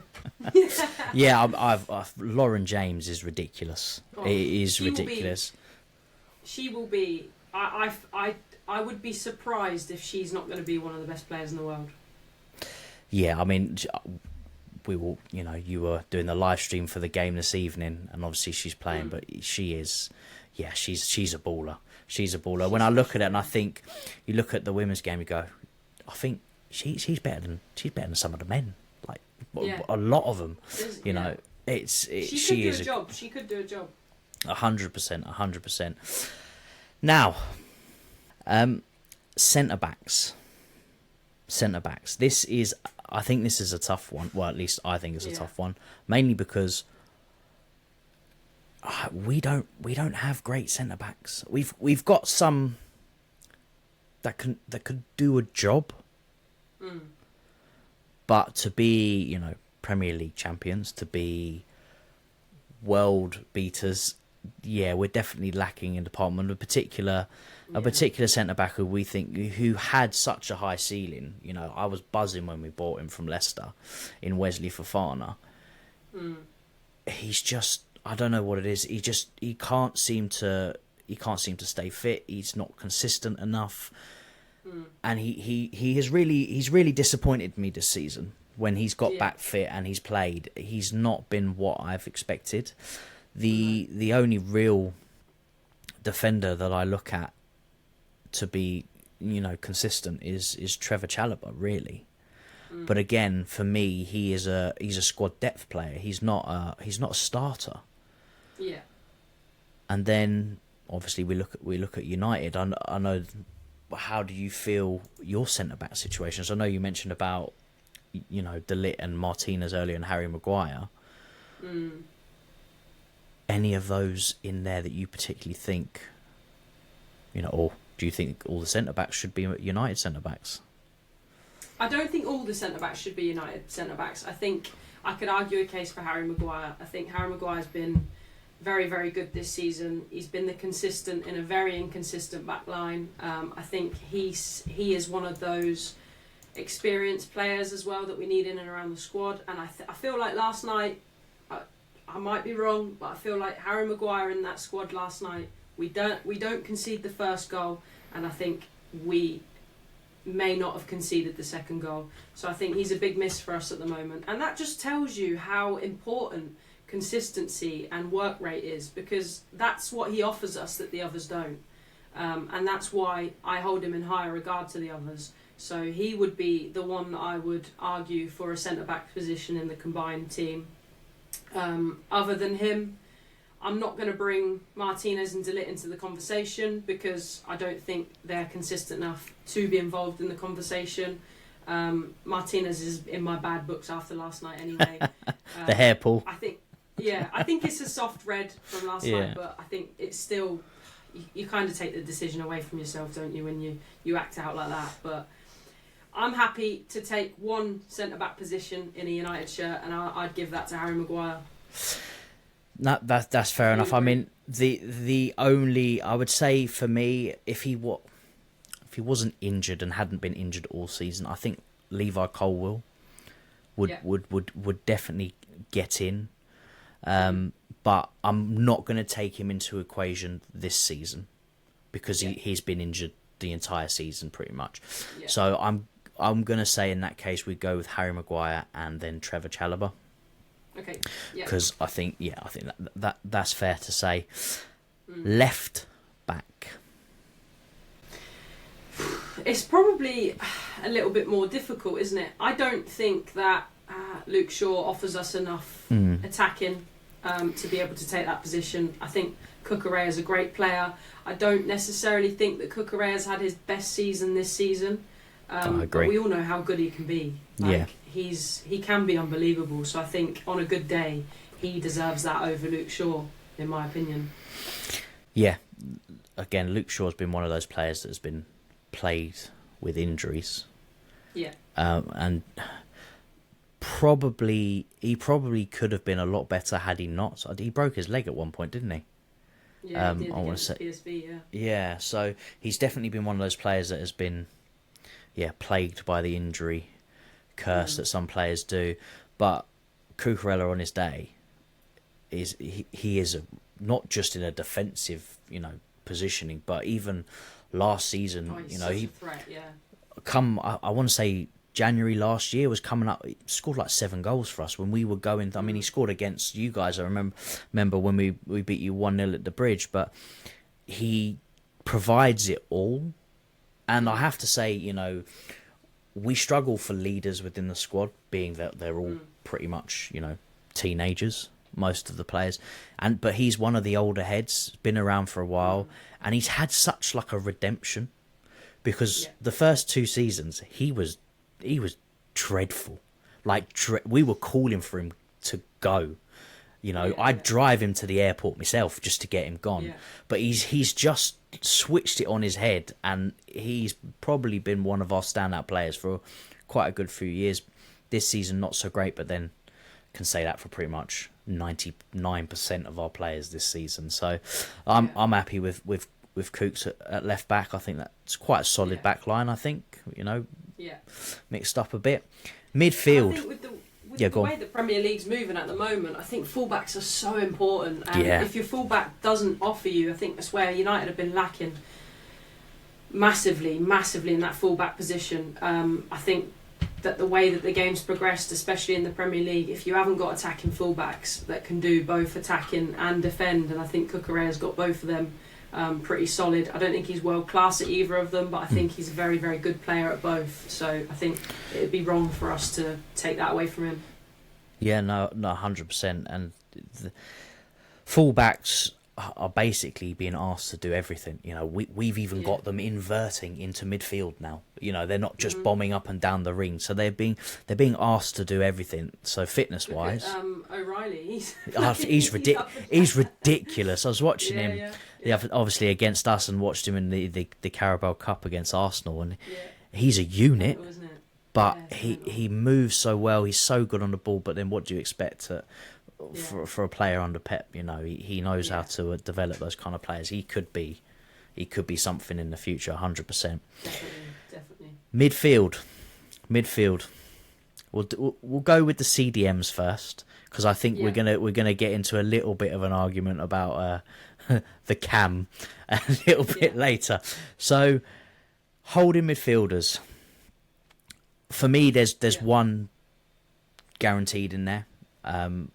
Yeah, Lauren James is ridiculous. It is ridiculous. She will be. I would be surprised if she's not going to be one of the best players in the world. Yeah, I mean, we will. You know, you were doing the live stream for the game this evening, and obviously she's playing, but she is. Yeah, she's a baller. She's a baller. When I look at it, and I think you look at the women's game, you go, I think she's better than some of the men. Like a lot of them. You know, she is a job. She could do a job. 100%. Now, centre backs. I think this is a tough one. Well, at least I think it's a tough one, mainly because we don't have great centre backs. We've got some that could do a job, but to be, you know, Premier League champions, to be world beaters, we're definitely lacking in department. A particular centre back who had such a high ceiling. You know, I was buzzing when we bought him from Leicester, in Wesley Fofana. He's just, I don't know what it is. He can't seem to stay fit. He's not consistent enough, and he's really disappointed me this season. When he's got back fit and he's played, he's not been what I've expected. The only real defender that I look at to be, you know, consistent is Trevor Chalobah, really. But again, for me, he's a squad depth player. He's not a starter. Yeah. And then obviously we look at United. I know. How do you feel your centre back situations? I know you mentioned about, you know, De Ligt and Martinez earlier and Harry Maguire. any of those in there that you particularly think, or do you think all the centre-backs should be United centre-backs? I don't think all the centre-backs should be United centre-backs. I think I could argue a case for Harry Maguire. I think Harry Maguire's been very, very good this season. He's been the consistent in a very inconsistent back line. I think he is one of those experienced players as well that we need in and around the squad. And I feel like last night, I might be wrong, but I feel like Harry Maguire in that squad last night, we don't concede the first goal, and I think we may not have conceded the second goal. So I think he's a big miss for us at the moment. And that just tells you how important consistency and work rate is, because that's what he offers us that the others don't. And that's why I hold him in higher regard to the others. So he would be the one that I would argue for a centre-back position in the combined team. Other than him, I'm not going to bring Martinez and De Ligt into the conversation because I don't think they're consistent enough to be involved in the conversation. Martinez is in my bad books after last night anyway. The hair pull. I think it's a soft red from last night, but I think it's still, you kind of take the decision away from yourself, don't you, when you act out like that. But I'm happy to take one centre-back position in a United shirt, and I'd give that to Harry Maguire. No, that's fair enough. I mean, the only, I would say for me, if he wasn't injured and hadn't been injured all season, I think Levi Colwill would definitely get in. But I'm not going to take him into equation this season because he's been injured the entire season pretty much. Yeah. So I'm going to say in that case we go with Harry Maguire and then Trevor Chalobah. Okay. Because I think that's fair to say. Left back. It's probably a little bit more difficult, isn't it? I don't think that Luke Shaw offers us enough attacking to be able to take that position. I think Cucurella is a great player. I don't necessarily think that Cucurella has had his best season this season. I agree. But we all know how good he can be. He can be unbelievable. So I think on a good day, he deserves that over Luke Shaw, in my opinion. Yeah. Again, Luke Shaw's been one of those players that has been plagued with injuries. Yeah. And he probably could have been a lot better had he not. So he broke his leg at one point, didn't he? Yeah, he did against PSV, yeah. Yeah, so he's definitely been one of those players that has been plagued by the injury curse that some players do. But Cucurella on his day he is not just in a defensive, positioning, but even last season, he's such a threat, yeah. I want to say January last year was coming up, he scored like 7 goals for us when we were going. I mean, he scored against you guys. I remember when we beat you 1-0 at the Bridge, but he provides it all. And I have to say, we struggle for leaders within the squad, being that they're all pretty much, teenagers, most of the players. But he's one of the older heads, been around for a while, and he's had such like a redemption, because the first 2 seasons he was dreadful. We were calling for him to go. I'd drive him to the airport myself just to get him gone. Yeah. But he's just switched it on his head, and he's probably been one of our standout players for quite a good few years. This season not so great, but then can say that for pretty much 99% of our players this season. So I'm happy with Cooks at left back. I think that's quite a solid back line, I think. Mixed up a bit. Midfield. I think with the way the Premier League's moving at the moment, I think fullbacks are so important. And if your fullback doesn't offer you, I think that's where United have been lacking massively in that fullback position. I think that the way that the game's progressed, especially in the Premier League, if you haven't got attacking fullbacks that can do both attacking and defend, and I think Cucurella's got both of them pretty solid. I don't think he's world class at either of them, but I think he's a very, very good player at both. So I think it'd be wrong for us to take that away from him. Yeah, no, 100%. And the fullbacks, are basically being asked to do everything. You know, we've even got them inverting into midfield now. You know, they're not just bombing up and down the ring, so they're being asked to do everything. So fitness wise, O'Reilly, he's ridiculous. I was watching him obviously against us, and watched him in the Carabao Cup against Arsenal, and he's a unit. But he moves so well. He's so good on the ball. But then, what do you expect for a player under Pep? You know, he knows how to develop those kind of players. He could be something in the future, 100%. Definitely. Midfield. We'll go with the CDMs first, because I think we're gonna get into a little bit of an argument about the cam a little bit later. So, holding midfielders. For me, there's one guaranteed in there, and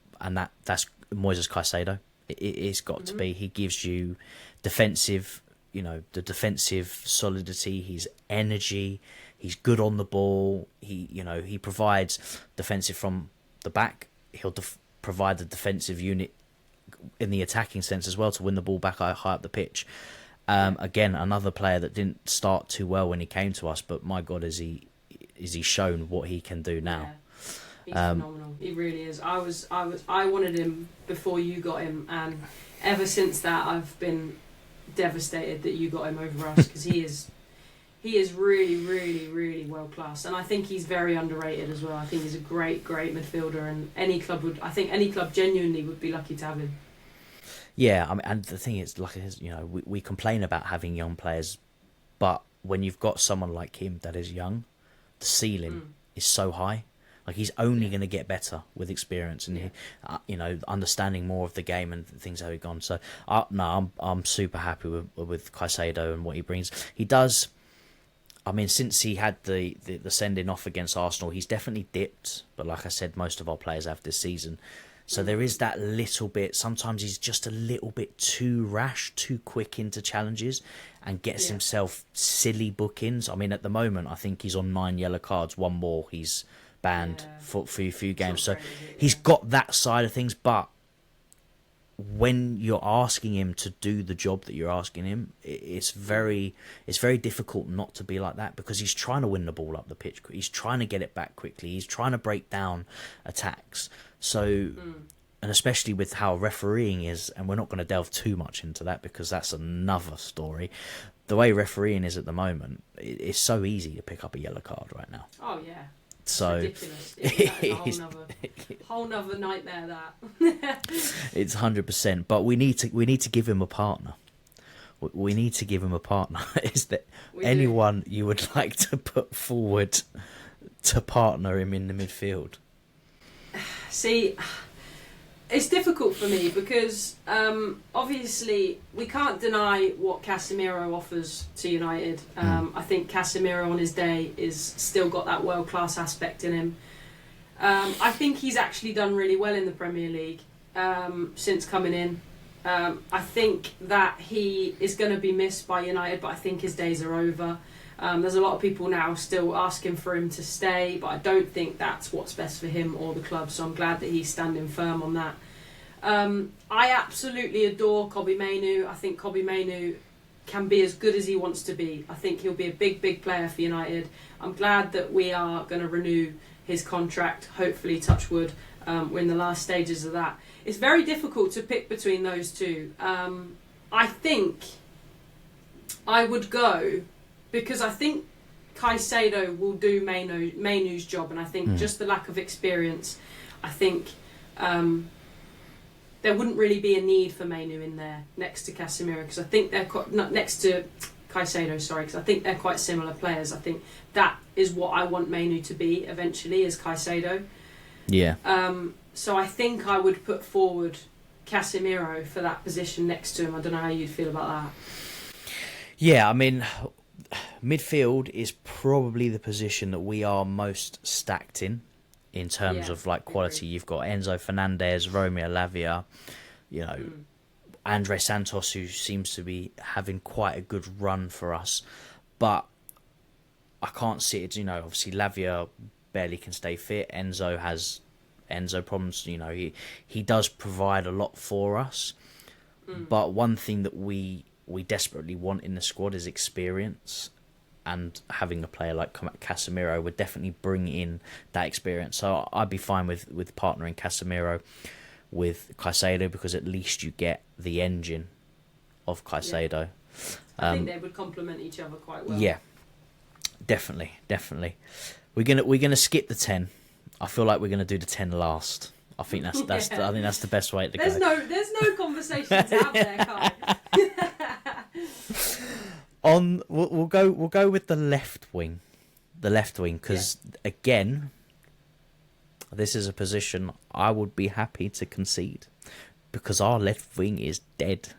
that's Moises Caicedo. It's got to be. He gives you defensive, the defensive solidity. His energy. He's good on the ball. He provides defensive from the back. He'll provide the defensive unit in the attacking sense as well to win the ball back high up the pitch. Again, another player that didn't start too well when he came to us, but my God, is he shown what he can do now? He's phenomenal. He really is. I wanted him before you got him, and ever since that, I've been devastated that you got him over us, because he is really, really, really world class, and I think he's very underrated as well. I think he's a great midfielder, and any club genuinely would be lucky to have him. Yeah, I mean, and the thing is, like, we complain about having young players, but when you've got someone like him that is young, the ceiling is so high. Like, he's only going to get better with experience and understanding more of the game and things how he's gone. So I'm super happy with Caicedo and what he brings. He does. I mean, since he had the sending off against Arsenal, he's definitely dipped. But like I said, most of our players have this season. So there is that little bit. Sometimes he's just a little bit too rash, too quick into challenges, and gets himself silly bookings. I mean, at the moment, I think he's on 9 yellow cards. One more, he's banned for a few games. So he's got that side of things. But when you're asking him to do the job that you're asking him, it's very difficult not to be like that, because he's trying to win the ball up the pitch. He's trying to get it back quickly. He's trying to break down attacks. So, and especially with how refereeing is, and we're not going to delve too much into that because that's another story. The way refereeing is at the moment, it's so easy to pick up a yellow card right now. Oh yeah. So ridiculous. It's a whole nother nightmare, that. It's 100%. But we need to give him a partner. We need to give him a partner. Is there anyone you would like to put forward to partner him in the midfield? See, it's difficult for me because obviously we can't deny what Casemiro offers to United. I think Casemiro on his day is still got that world class aspect in him. I think he's actually done really well in the Premier League since coming in. I think that he is going to be missed by United, but I think his days are over. There's a lot of people now still asking for him to stay, but I don't think that's what's best for him or the club, so I'm glad that he's standing firm on that. I absolutely adore Kobbie Mainoo. I think Kobbie Mainoo can be as good as he wants to be. I think he'll be a big player for United. I'm glad that we are going to renew his contract, hopefully, touch wood. We're in the last stages of that. It's very difficult to pick between those two. I think I would go, because I think Caicedo will do Mainoo's job, and I think just the lack of experience, I think there wouldn't really be a need for Mainoo in there next to Casemiro, because I think they're next to Caicedo, sorry, because I think they're quite similar players. I think that is what I want Mainoo to be eventually, is Caicedo. Yeah. So I think I would put forward Casemiro for that position next to him. I don't know how you'd feel about that. Yeah, I mean, midfield is probably the position that we are most stacked in terms of like quality. You've got Enzo Fernandez, Romeo Lavia, Andre Santos, who seems to be having quite a good run for us, but I can't see it. Obviously Lavia barely can stay fit. Enzo has Enzo problems. He does provide a lot for us, But one thing that we desperately want in the squad is experience, and having a player like Casemiro would definitely bring in that experience. So I'd be fine with partnering Casemiro with Caicedo, because at least you get the engine of Caicedo. I think they would complement each other quite well. Yeah, definitely. We're gonna skip the 10. I feel like we're gonna do the 10 last. I think that's I think that's the best way to go. There's no conversation to have there, Kai. We'll go with the left wing, because again, this is a position I would be happy to concede, because our left wing is dead.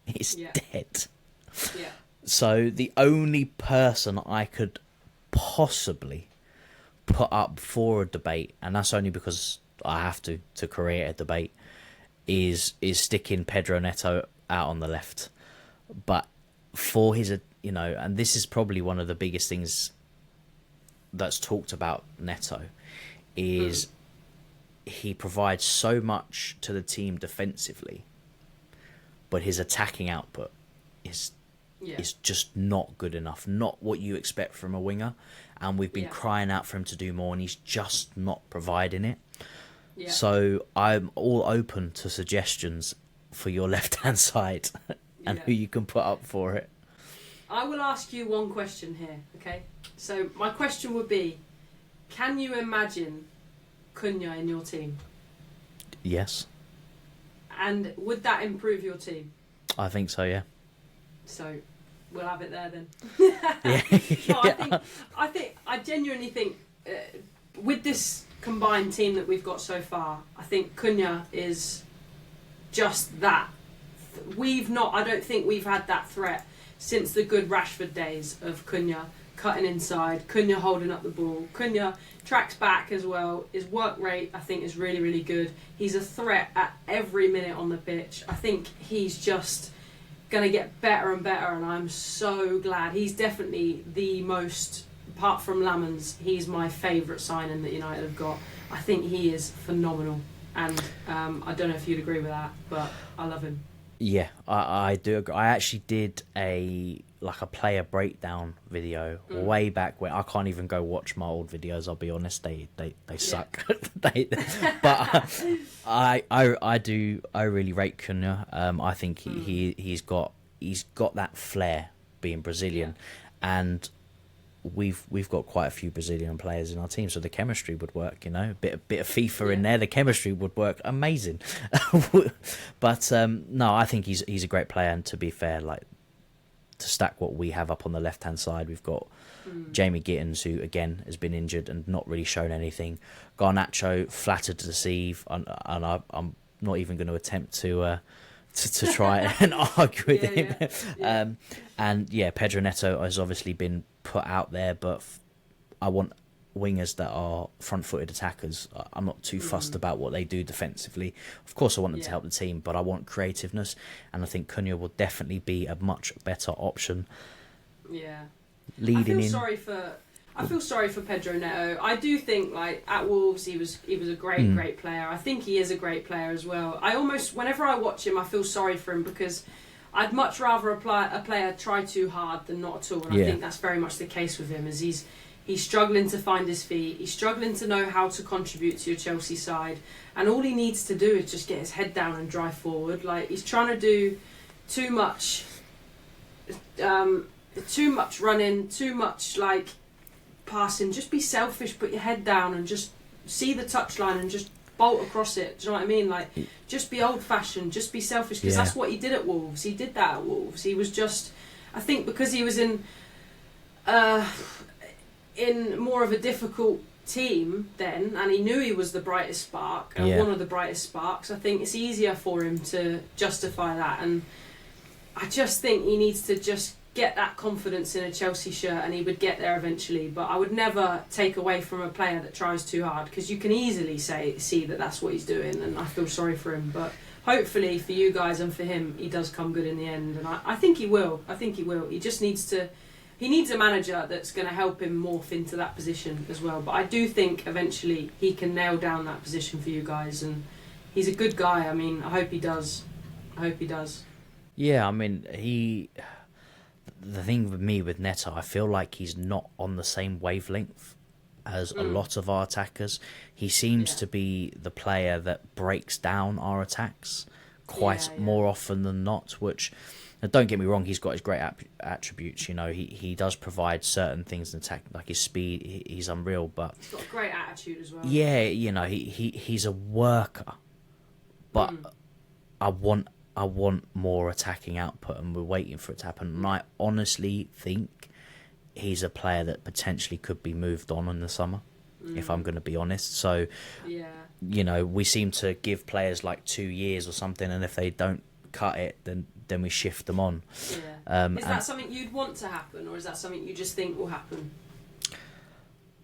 It's dead. Yeah. So the only person I could possibly put up for a debate, and that's only because I have to create a debate, is sticking Pedro Neto out on the left. But for his, and this is probably one of the biggest things that's talked about Neto, is he provides so much to the team defensively, but his attacking output is just not good enough, not what you expect from a winger, and we've been crying out for him to do more, and he's just not providing it. Yeah. So I'm all open to suggestions for your left-hand side and who you can put up for it. I will ask you one question here, okay? So my question would be, can you imagine Cunha in your team? Yes. And would that improve your team? I think so, yeah. So we'll have it there then. Yeah. I genuinely think with this combined team that we've got so far, I think Cunha is just that. I don't think we've had that threat since the good Rashford days of Cunha cutting inside, Cunha holding up the ball. Cunha tracks back as well. His work rate, I think, is really, really good. He's a threat at every minute on the pitch. I think he's just going to get better and better, and I'm so glad. He's definitely the most, apart from Lamans, he's my favourite signing that United have got. I think he is phenomenal, and I don't know if you'd agree with that, but I love him. Yeah, I do agree. I actually did a player breakdown video way back when. I can't even go watch my old videos, I'll be honest, they suck. But I really rate Cunha. I think he's got that flair, being Brazilian, and we've got quite a few Brazilian players in our team, so the chemistry would work, a bit of FIFA in there, the chemistry would work amazing. But no, I think he's a great player, and to be fair, to stack what we have up on the left hand side, we've got Jamie Gittins, who again has been injured and not really shown anything. Garnacho, flattered to deceive, and I'm not even going to attempt to try and argue with him. And Pedro Neto has obviously been put out there, but I want wingers that are front-footed attackers. I'm not too fussed about what they do defensively. Of course I want them to help the team, but I want creativeness, and I think Cunha will definitely be a much better option. Leading I feel sorry for Pedro Neto. I do think, at Wolves, he was a great player. I think he is a great player as well. Whenever I watch him, I feel sorry for him, because I'd much rather a player try too hard than not at all. And I think that's very much the case with him, as he's struggling to find his feet. He's struggling to know how to contribute to your Chelsea side. And all he needs to do is just get his head down and drive forward. He's trying to do too much running, too much passing. Just be selfish, put your head down and just see the touchline and just bolt across it. Do you know what I mean? Just be old-fashioned, just be selfish, because that's what he did at Wolves. He did that at Wolves. He was just, I think, because he was in more of a difficult team then, and he knew he was the brightest spark, one of the brightest sparks. I think it's easier for him to justify that, and I just think he needs to just get that confidence in a Chelsea shirt, and he would get there eventually. But I would never take away from a player that tries too hard, because you can easily see that that's what he's doing, and I feel sorry for him. But hopefully for you guys and for him, he does come good in the end, and I think he will. He just needs to. He needs a manager that's going to help him morph into that position as well. But I do think eventually he can nail down that position for you guys, and he's a good guy. I mean, I hope he does. Yeah, I mean, the thing with me with Neto, I feel like he's not on the same wavelength as a lot of our attackers. He seems to be the player that breaks down our attacks quite more often than not, which, don't get me wrong, he's got his great attributes. You know, he does provide certain things in attack, like his speed. He's unreal, but he's got a great attitude as well. Yeah, you know, he's a worker, but I want more attacking output, and we're waiting for it to happen. And I honestly think he's a player that potentially could be moved on in the summer, if I'm going to be honest. So, you know, we seem to give players like 2 years or something, and if they don't cut it, then we shift them on. Yeah. Is that something you'd want to happen, or is that something you just think will happen?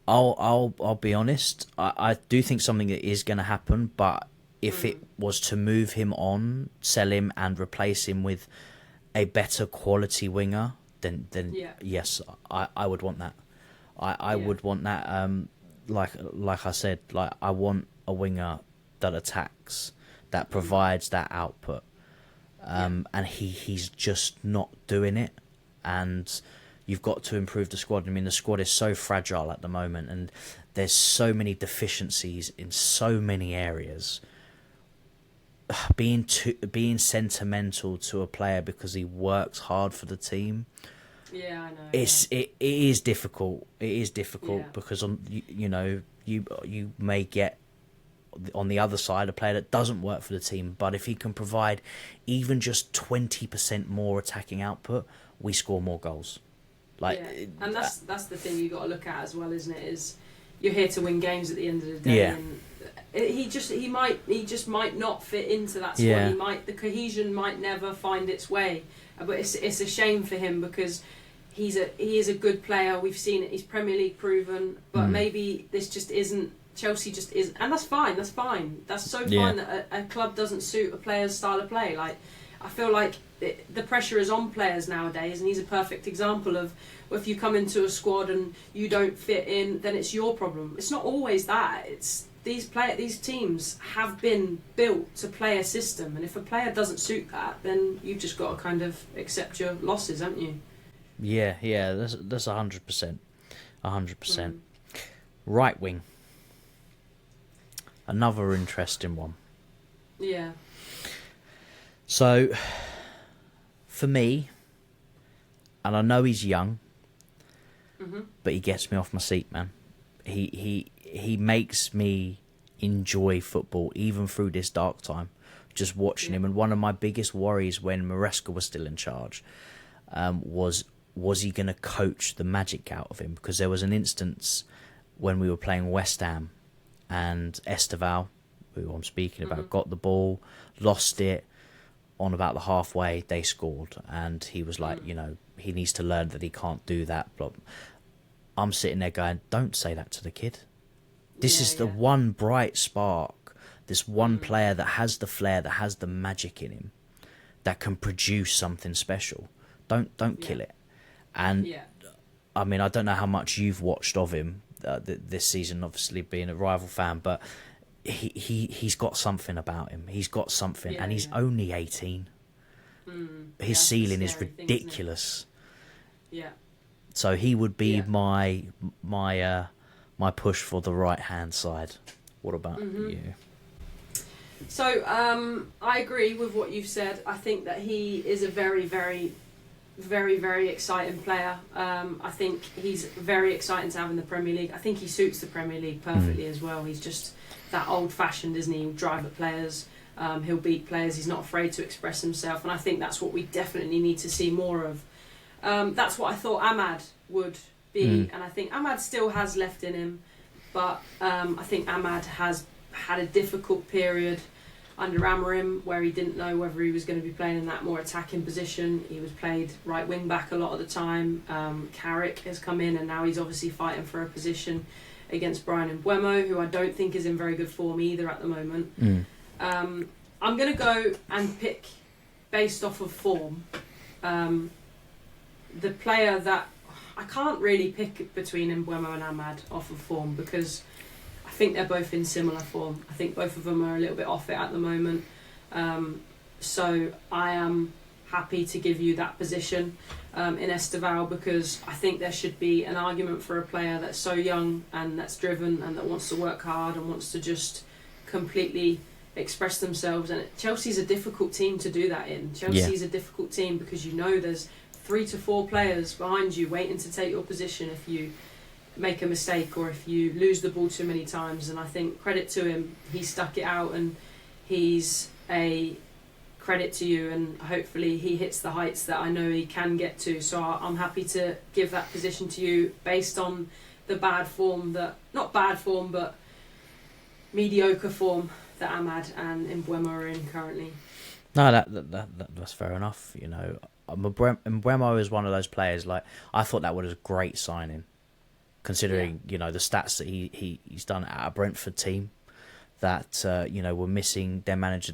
I'll be honest. I do think something that is going to happen, but if it was to move him on, sell him, and replace him with a better quality winger, then yes, I would want that. I would want that. Like I said, like I want a winger that attacks, that provides that output, and he's just not doing it. And you've got to improve the squad. I mean, the squad is so fragile at the moment, and there's so many deficiencies in so many areas. Being sentimental to a player because he works hard for the team. Yeah, I know. It is difficult. It is difficult because you may get on the other side a player that doesn't work for the team, but if he can provide even just 20% more attacking output, we score more goals. And that's the thing you got to look at as well, isn't it? Is you're here to win games at the end of the day. Yeah. And he just might not fit into that squad. Yeah. The cohesion might never find its way. But it's a shame for him because he is a good player. We've seen it. He's Premier League proven. But maybe this just isn't. Chelsea just isn't, and that's fine. That's fine. That's so fine that a club doesn't suit a player's style of play. Like, I feel like the pressure is on players nowadays, and he's a perfect example of if you come into a squad and you don't fit in, then it's your problem. It's not always that. It's these teams have been built to play a system, and if a player doesn't suit that, then you've just got to kind of accept your losses, haven't you? Yeah, that's 100%, 100%. Right wing. Another interesting one. Yeah. So, for me, and I know he's young, but he gets me off my seat, man. He makes me enjoy football even through this dark time, just watching him. And one of my biggest worries when Maresca was still in charge was he going to coach the magic out of him? Because there was an instance when we were playing West Ham, and Esteval, who I'm speaking about, got the ball, lost it. On about the halfway, they scored, and he was like, you know, he needs to learn that he can't do that. But I'm sitting there going, don't say that to the kid. This is the one bright spark, this one player that has the flair, that has the magic in him, that can produce something special. Don't kill it. And I mean, I don't know how much you've watched of him this season, obviously being a rival fan, but he's got something about him. He's got something, and he's only 18. His ceiling is ridiculous. Yeah. So he would be my push for the right hand side. What about you? So I agree with what you've said. I think that he is a very, very, very, very exciting player. I think he's very exciting to have in the Premier League. I think he suits the Premier League perfectly as well. He's just that old-fashioned, isn't he? He'll drive at players. He'll beat players. He's not afraid to express himself. And I think that's what we definitely need to see more of. That's what I thought Ahmad would be. And I think Ahmad still has left in him. But I think Ahmad has had a difficult period under Amorim, where he didn't know whether he was going to be playing in that more attacking position. He was played right wing back a lot of the time. Carrick has come in, and now he's obviously fighting for a position against Brian Mbeumo, who I don't think is in very good form either at the moment. I'm going to go and pick, based off of form, the player that I can't really pick between Mbeumo and Ahmad off of form, because I think they're both in similar form. I think both of them are a little bit off it at the moment. So I am happy to give you that position in Esteval, because I think there should be an argument for a player that's so young and that's driven and that wants to work hard and wants to just completely express themselves. And Chelsea's a difficult team to do that in. Chelsea's a difficult team because there's 3 to 4 players behind you waiting to take your position if you make a mistake or if you lose the ball too many times. And I think credit to him, he stuck it out, and he's a credit to you, and hopefully he hits the heights that I know he can get to. So I'm happy to give that position to you based on the mediocre form that Ahmad and Mbeumo are in currently. No, that's fair enough. Mbeumo is one of those players, like, I thought that was a great signing, considering the stats that he's done at a Brentford team that were missing their manager,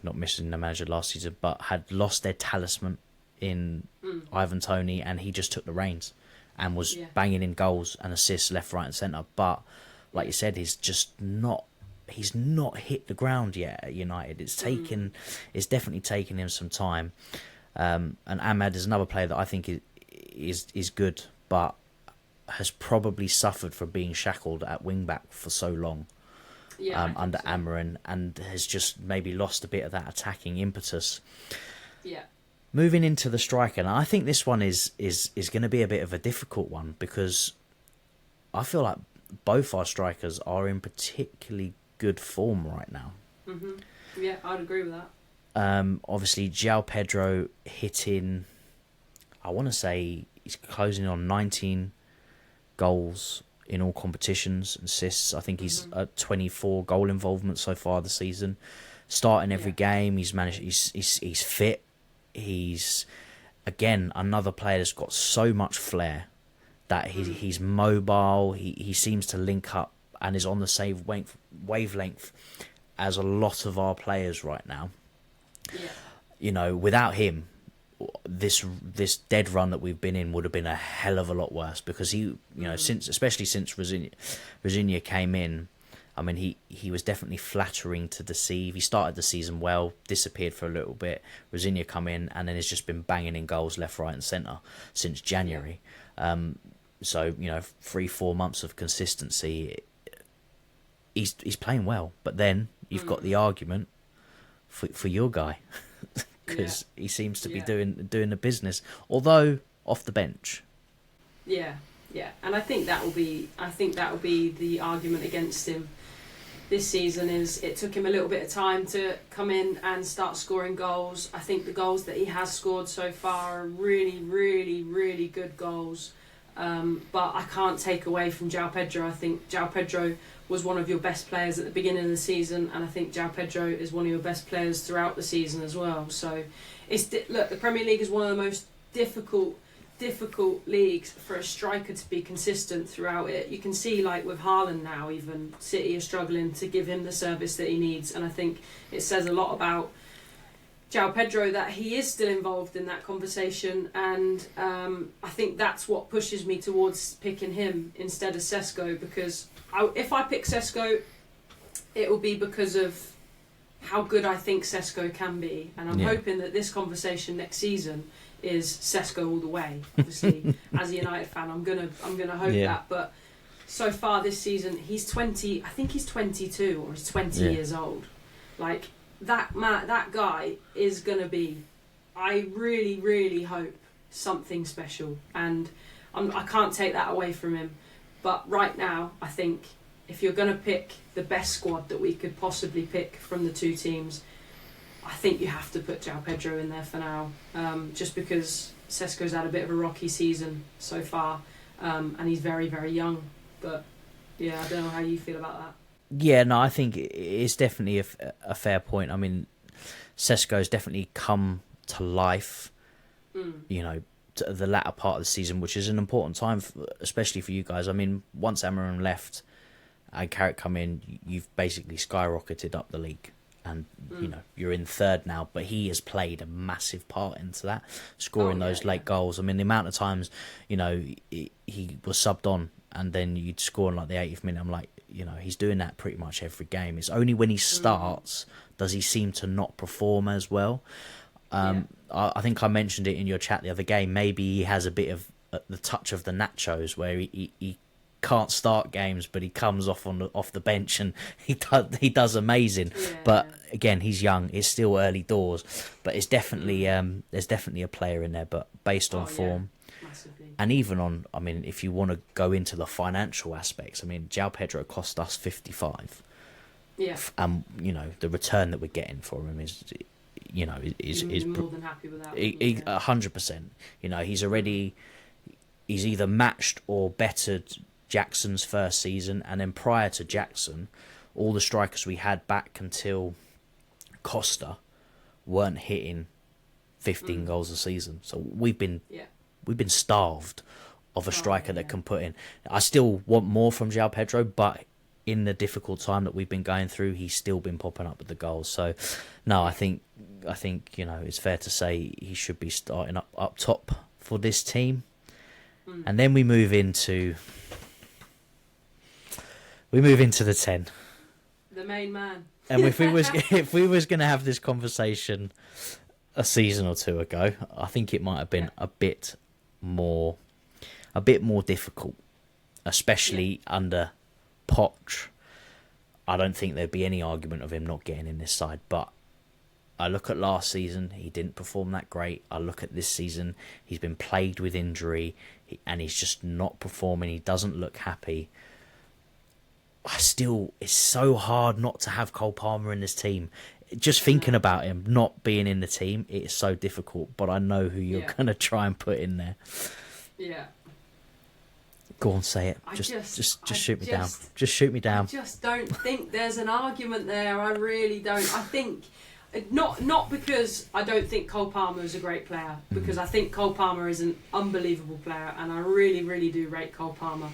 not missing their manager last season, but had lost their talisman in Ivan Toney, and he just took the reins and was banging in goals and assists left, right, and centre. But like you said, he's not hit the ground yet at United. It's definitely taken him some time. And Ahmad is another player that I think is good, but has probably suffered from being shackled at wing back for so long under Amarin, and has just maybe lost a bit of that attacking impetus. Yeah. Moving into the striker, and I think this one is going to be a bit of a difficult one, because I feel like both our strikers are in particularly good form right now. Mm-hmm. Yeah, I'd agree with that. Obviously, João Pedro hitting, I want to say he's closing on 19 goals in all competitions and assists. I think he's at 24 goal involvement so far this season. Starting every game, he's managed. He's fit. He's again another player that's got so much flair that he's mobile. He seems to link up and is on the same wavelength as a lot of our players right now. Yeah. Without him, this dead run that we've been in would have been a hell of a lot worse, because especially since Rosinya came in, I mean, he was definitely flattering to deceive. He started the season well, disappeared for a little bit. Rosinya come in, and then has just been banging in goals left, right, and centre since January. So 3-4 months of consistency. He's playing well, but then you've got the argument for your guy, because he seems to be doing the business, although off the bench. Yeah, and I think that will be the argument against him this season. Is it took him a little bit of time to come in and start scoring goals. I think the goals that he has scored so far are really, really, really good goals. But I can't take away from João Pedro. I think João Pedro was one of your best players at the beginning of the season, and I think João Pedro is one of your best players throughout the season as well. So, the Premier League is one of the most difficult leagues for a striker to be consistent throughout it. You can see, like with Haaland now, even City are struggling to give him the service that he needs, and I think it says a lot about João Pedro that he is still involved in that conversation, and I think that's what pushes me towards picking him instead of Sesko, because if I pick Sesko, it will be because of how good I think Sesko can be, and I'm hoping that this conversation next season is Sesko all the way. Obviously, as a United fan, I'm gonna hope that, but so far this season, he's 20. I think he's 22 or he's 20 years old. Like, that guy is going to be, I really, really hope, something special. And I can't take that away from him. But right now, I think if you're going to pick the best squad that we could possibly pick from the two teams, I think you have to put João Pedro in there for now. Just because Sesko's had a bit of a rocky season so far. And he's very, very young. But yeah, I don't know how you feel about that. Yeah, no, I think it's definitely a fair point. I mean, Sesko's definitely come to life, to the latter part of the season, which is an important time, especially for you guys. I mean, once Amarin left and Carrick come in, you've basically skyrocketed up the league. And, you're in third now, but he has played a massive part into that, scoring those late goals. I mean, the amount of times, he was subbed on and then you'd score in like the 80th minute. I'm like, he's doing that pretty much every game. It's only when he starts does he seem to not perform as well. I think I mentioned it in your chat the other game. Maybe he has a bit of the touch of the Nachos, where he can't start games, but he comes off the bench and he does amazing. But again, he's young. It's still early doors, but it's definitely there's definitely a player in there. But based on form, and even on, I mean, if you want to go into the financial aspects, I mean, João Pedro cost us 55. Yeah. You know, the return that we're getting for him is, you know, is more than happy with that. 100%. You know, he's either matched or bettered Jackson's first season, and then prior to Jackson, all the strikers we had back until Costa weren't hitting 15 goals a season. So we've been starved of a striker that can put in. I still want more from João Pedro, but in the difficult time that we've been going through, he's still been popping up with the goals. So, no, I think you know, it's fair to say he should be starting up top for this team. And then we move into the 10. The main man. And if we was going to have this conversation a season or two ago, I think it might have been a bit more difficult, especially under Poch. I don't think there'd be any argument of him not getting in this side, but I look at last season, he didn't perform that great. I look at this season, he's been plagued with injury, and he's just not performing. He doesn't look happy. It's so hard not to have Cole Palmer in this team. Just thinking about him not being in the team, it's so difficult, but I know who you're going to try and put in there. Yeah. Go on, say it. Just shoot me down. Just shoot me down. I just don't think there's an argument there. I really don't. I think not because I don't think Cole Palmer is a great player, because I think Cole Palmer is an unbelievable player, and I really, really do rate Cole Palmer.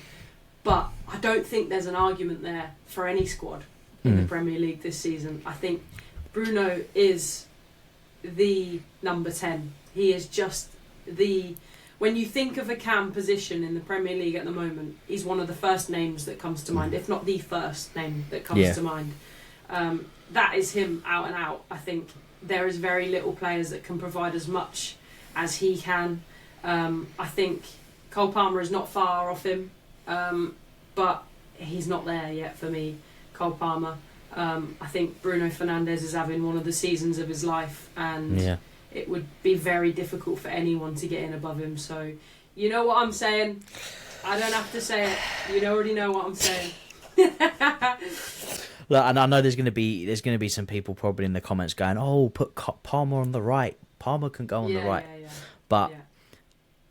But I don't think there's an argument there for any squad in the Premier League this season. I think Bruno is the number 10. He is just the... When you think of a cam position in the Premier League at the moment, he's one of the first names that comes to mind, if not the first name that comes to mind. That is him out and out. I think there is very little players that can provide as much as he can. I think Cole Palmer is not far off him, but he's not there yet for me, Cole Palmer. I think Bruno Fernandes is having one of the seasons of his life, and it would be very difficult for anyone to get in above him. So, you know what I'm saying? I don't have to say it. You already know what I'm saying. Look, and I know there's going to be some people probably in the comments going, "Oh, put Palmer on the right. Palmer can go on the right." But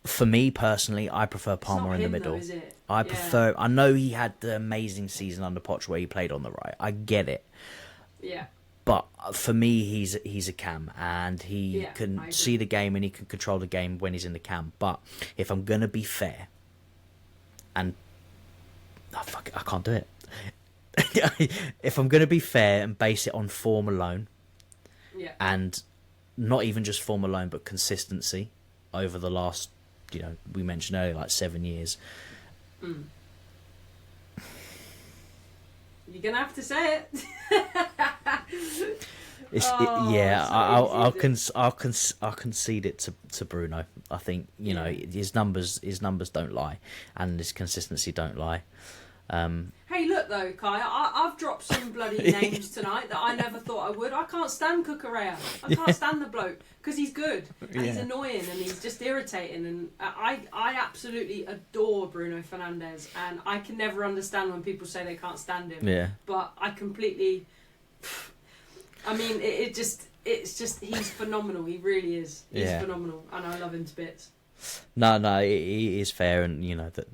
for me personally, I prefer Palmer in the middle. Though, is it? I prefer. I know he had the amazing season under Poch where he played on the right. I get it. Yeah. But for me, he's a cam, and he can see the game and he can control the game when he's in the cam. But if I'm gonna be fair, and I can't do it. If I'm gonna be fair and base it on form alone, and not even just form alone, but consistency over the last, we mentioned earlier, like 7 years. You're gonna have to say it. I'll concede it to Bruno. I think his numbers don't lie, and his consistency don't lie. Hey, look though, Kai, I've dropped some bloody names tonight that I never thought I would. I can't stand Cucurella. I can't stand the bloke because he's good and he's annoying and he's just irritating. And I absolutely adore Bruno Fernandes, and I can never understand when people say they can't stand him. Yeah. But I completely. I mean, it's just he's phenomenal. He really is. He's phenomenal, and I love him to bits. No, he is fair, and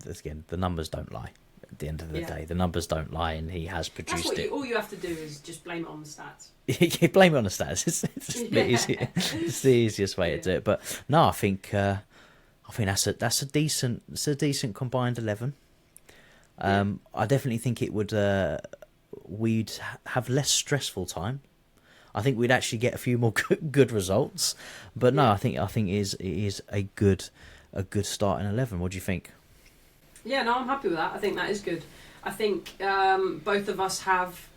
again, the numbers don't lie. At the end of the day, the numbers don't lie, and he has produced it. All you have to do is just blame it on the stats. You blame it on the stats. It's the easiest way to do it. But no, I think that's a decent combined 11. I definitely think it would. We'd have less stressful time. I think we'd actually get a few more good results. But no, I think it is a good starting 11. What do you think? Yeah, no, I'm happy with that. I think that is good. I think both of us have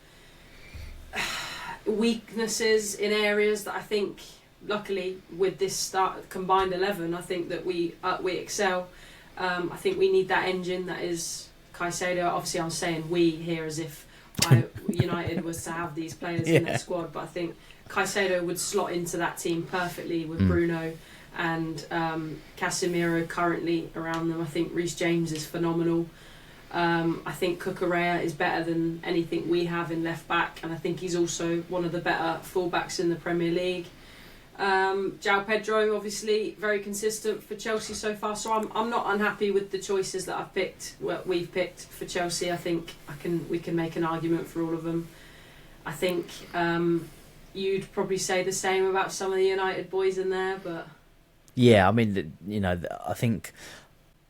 weaknesses in areas that I think luckily with this combined 11, I think that we excel. I think we need that engine that is Caicedo. Obviously, I'm saying we here as if United was to have these players in their squad, but I think Caicedo would slot into that team perfectly with Bruno and Casemiro currently around them. I think Reece James is phenomenal. I think Cucurella is better than anything we have in left back, and I think he's also one of the better fullbacks in the Premier League. João Pedro, obviously very consistent for Chelsea so far, so I'm not unhappy with the choices that we've picked for Chelsea. I think we can make an argument for all of them. I think you'd probably say the same about some of the United boys in there, but yeah, I mean, I think,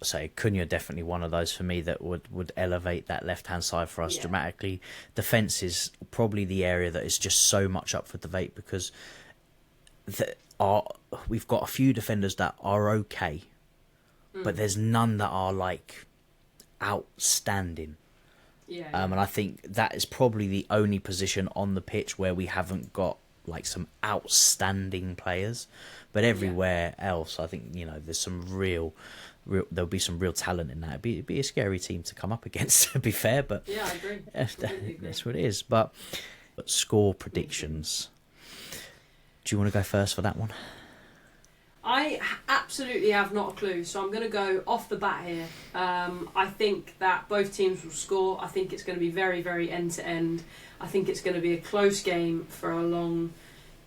say, Cunha definitely one of those for me that would elevate that left-hand side for us dramatically. Defence is probably the area that is just so much up for debate, because we've got a few defenders that are okay, but there's none that are like outstanding. And I think that is probably the only position on the pitch where we haven't got like some outstanding players, but everywhere else, I think there's some real there'll be some real talent in that. It'd be a scary team to come up against, to be fair, but yeah, I agree. That's what it is. But score predictions. Do you want to go first for that one? I absolutely have not a clue, so I'm going to go off the bat here. I think that both teams will score. I think it's going to be very, very end-to-end. I think it's going to be a close game for a long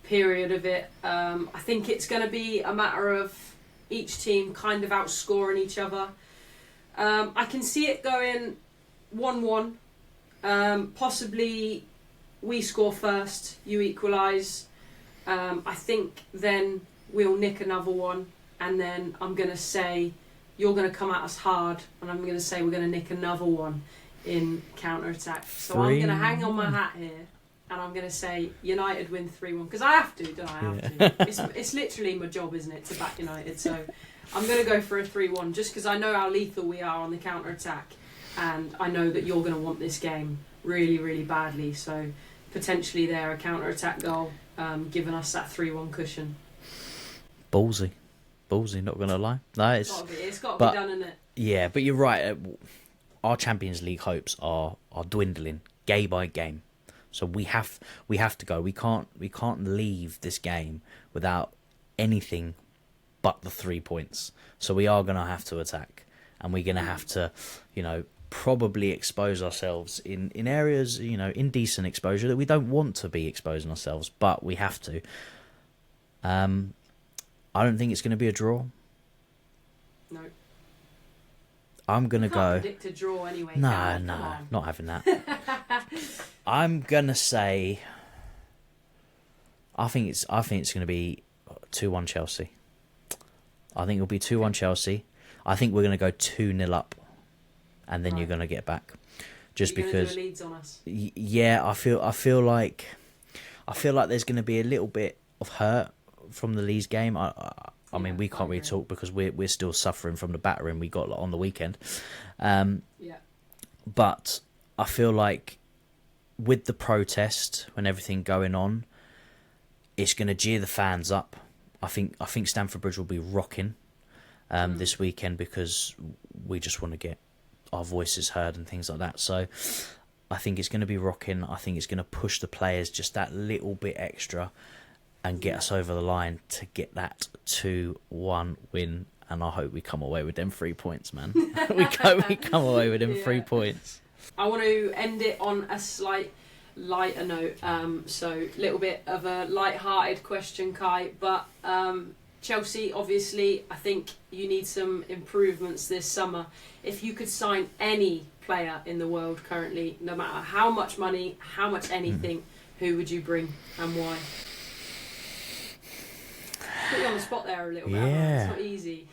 period of it. I think it's going to be a matter of each team kind of outscoring each other. I can see it going 1-1. Possibly we score first, you equalise. I think then we'll nick another one, and then I'm going to say you're going to come at us hard, and I'm going to say we're going to nick another one in counter-attack. So I'm going to hang on my hat here, and I'm going to say United win 3-1, because I have to, don't I? I have to. It's literally my job, isn't it, to back United? So I'm going to go for a 3-1, just because I know how lethal we are on the counter-attack, and I know that you're going to want this game really, really badly. So potentially there, a counter-attack goal, giving us that 3-1 cushion. Ballsy, not going to lie. No, it's got to be done, isn't it? Yeah, but you're right. Our Champions League hopes are dwindling game by game. So we have to go. We can't leave this game without anything but the 3 points. So we are going to have to attack, and we're going to have to, probably expose ourselves in areas, indecent exposure that we don't want to be exposing ourselves, but we have to. I don't think it's going to be a draw. No. I'm going to go... predict a draw anyway. No, not having that. I'm going to say... I think it's going to be 2-1 Chelsea. I think it'll be 2-1 Chelsea. I think we're going to go 2-0 up, and then you're going to get back. Just you're because... do Leeds on us. Yeah, I feel like there's going to be a little bit of hurt from the Leeds game. I mean, we can't really talk because we're still suffering from the battering we got on the weekend. But I feel like with the protest and everything going on, it's going to jeer the fans up. I think Stamford Bridge will be rocking this weekend, because we just want to get our voices heard and things like that. So I think it's going to be rocking. I think it's going to push the players just that little bit extra and get us over the line to get that 2-1 win. And I hope we come away with them 3 points, man. we come away with them 3 points. I want to end it on a slight lighter note. So a little bit of a light-hearted question, Kai. But Chelsea, obviously, I think you need some improvements this summer. If you could sign any player in the world currently, no matter how much money, how much anything, who would you bring and why? Put you on the spot there a little bit. It's not easy.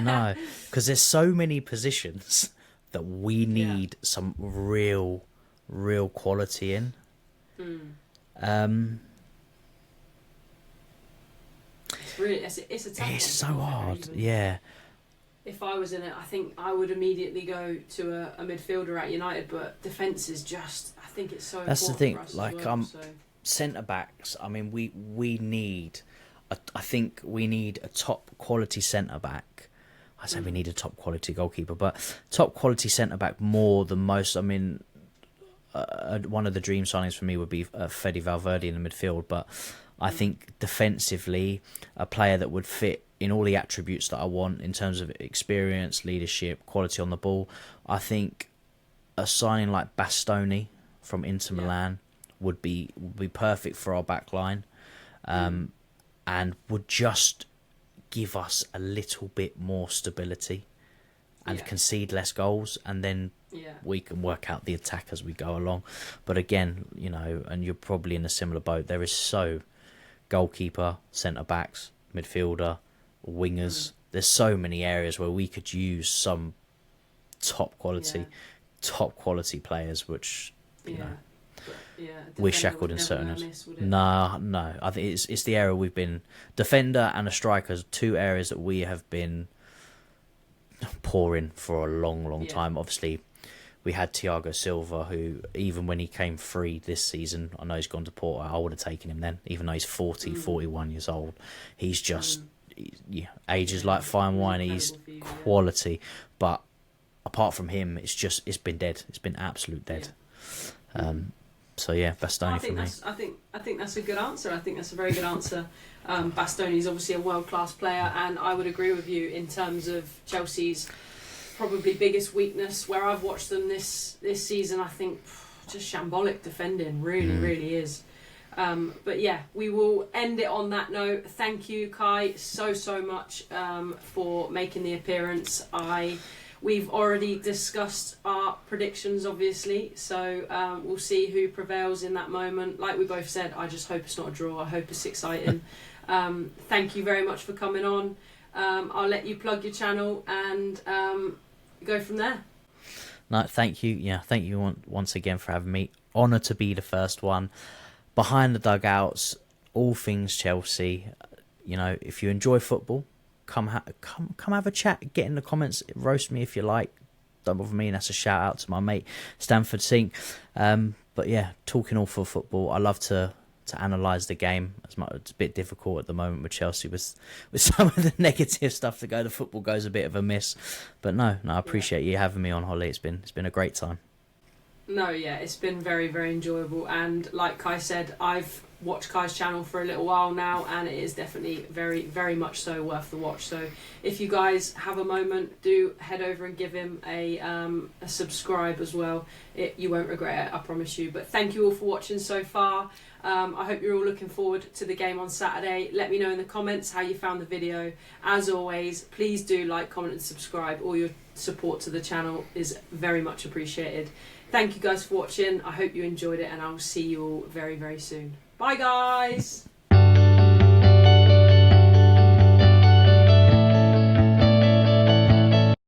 No, because there's so many positions that we need some real quality in. It's a tough one. It's so hard. Yeah. If I was in it, I think I would immediately go to a midfielder at United, but defence is just, I think it's so important. That's the thing. For us like as well, centre backs. I mean, we need I think we need a top quality centre back. I say we need a top quality goalkeeper, but top quality centre back more than most. I mean, one of the dream signings for me would be Fede Valverde in the midfield, but I think defensively, a player that would fit in all the attributes that I want in terms of experience, leadership, quality on the ball. I think a signing like Bastoni from Inter Milan would be perfect for our back line, and would just give us a little bit more stability and concede less goals, and then we can work out the attack as we go along. But again, you know, and you're probably in a similar boat, there is goalkeeper, centre-backs, midfielder, wingers. There's so many areas where we could use some top quality players, which, you know, we're shackled in certain areas. No. I think it's the area we've been... Defender and a striker, two areas that we have been poor in for a long time. Obviously, we had Thiago Silva, who, even when he came free this season, I know he's gone to Porto, I would have taken him then, even though he's 41 years old. He's just... ages like fine wine. He's quality. But apart from him, it's been dead. It's been absolute dead. So yeah, Bastoni for me. I think that's a good answer. I think that's a very good answer. Bastoni is obviously a world-class player, and I would agree with you in terms of Chelsea's probably biggest weakness. Where I've watched them this season, I think just shambolic defending really is. But yeah, we will end it on that note. Thank you, Kai, so much for making the appearance. We've already discussed our predictions, obviously, so we'll see who prevails in that moment. Like we both said, I just hope it's not a draw. I hope it's exciting. Thank you very much for coming on. I'll let you plug your channel and go from there. No, thank you. Yeah, thank you once again for having me. Honour to be the first one. Behind the dugouts, all things Chelsea. You know, if you enjoy football, come have a chat. Get in the comments. Roast me if you like. Don't bother me. And that's a shout out to my mate Stanford Sink. But yeah, talking all for football. I love to analyse the game. It's a bit difficult at the moment with Chelsea with some of the negative stuff to go. The football goes a bit of a miss. But no, I appreciate you having me on, Holly. It's been a great time. No, yeah, it's been very, very enjoyable, and like Kai said, I've watched Kai's channel for a little while now, and it is definitely very, very much so worth the watch. So if you guys have a moment, do head over and give him a subscribe as well. You won't regret it, I promise you. But thank you all for watching so far. I hope you're all looking forward to the game on Saturday. Let me know in the comments how you found the video. As always, please do like, comment and subscribe. All your support to the channel is very much appreciated. Thank you guys for watching. I hope you enjoyed it, and I'll see you all very, very soon. Bye, guys!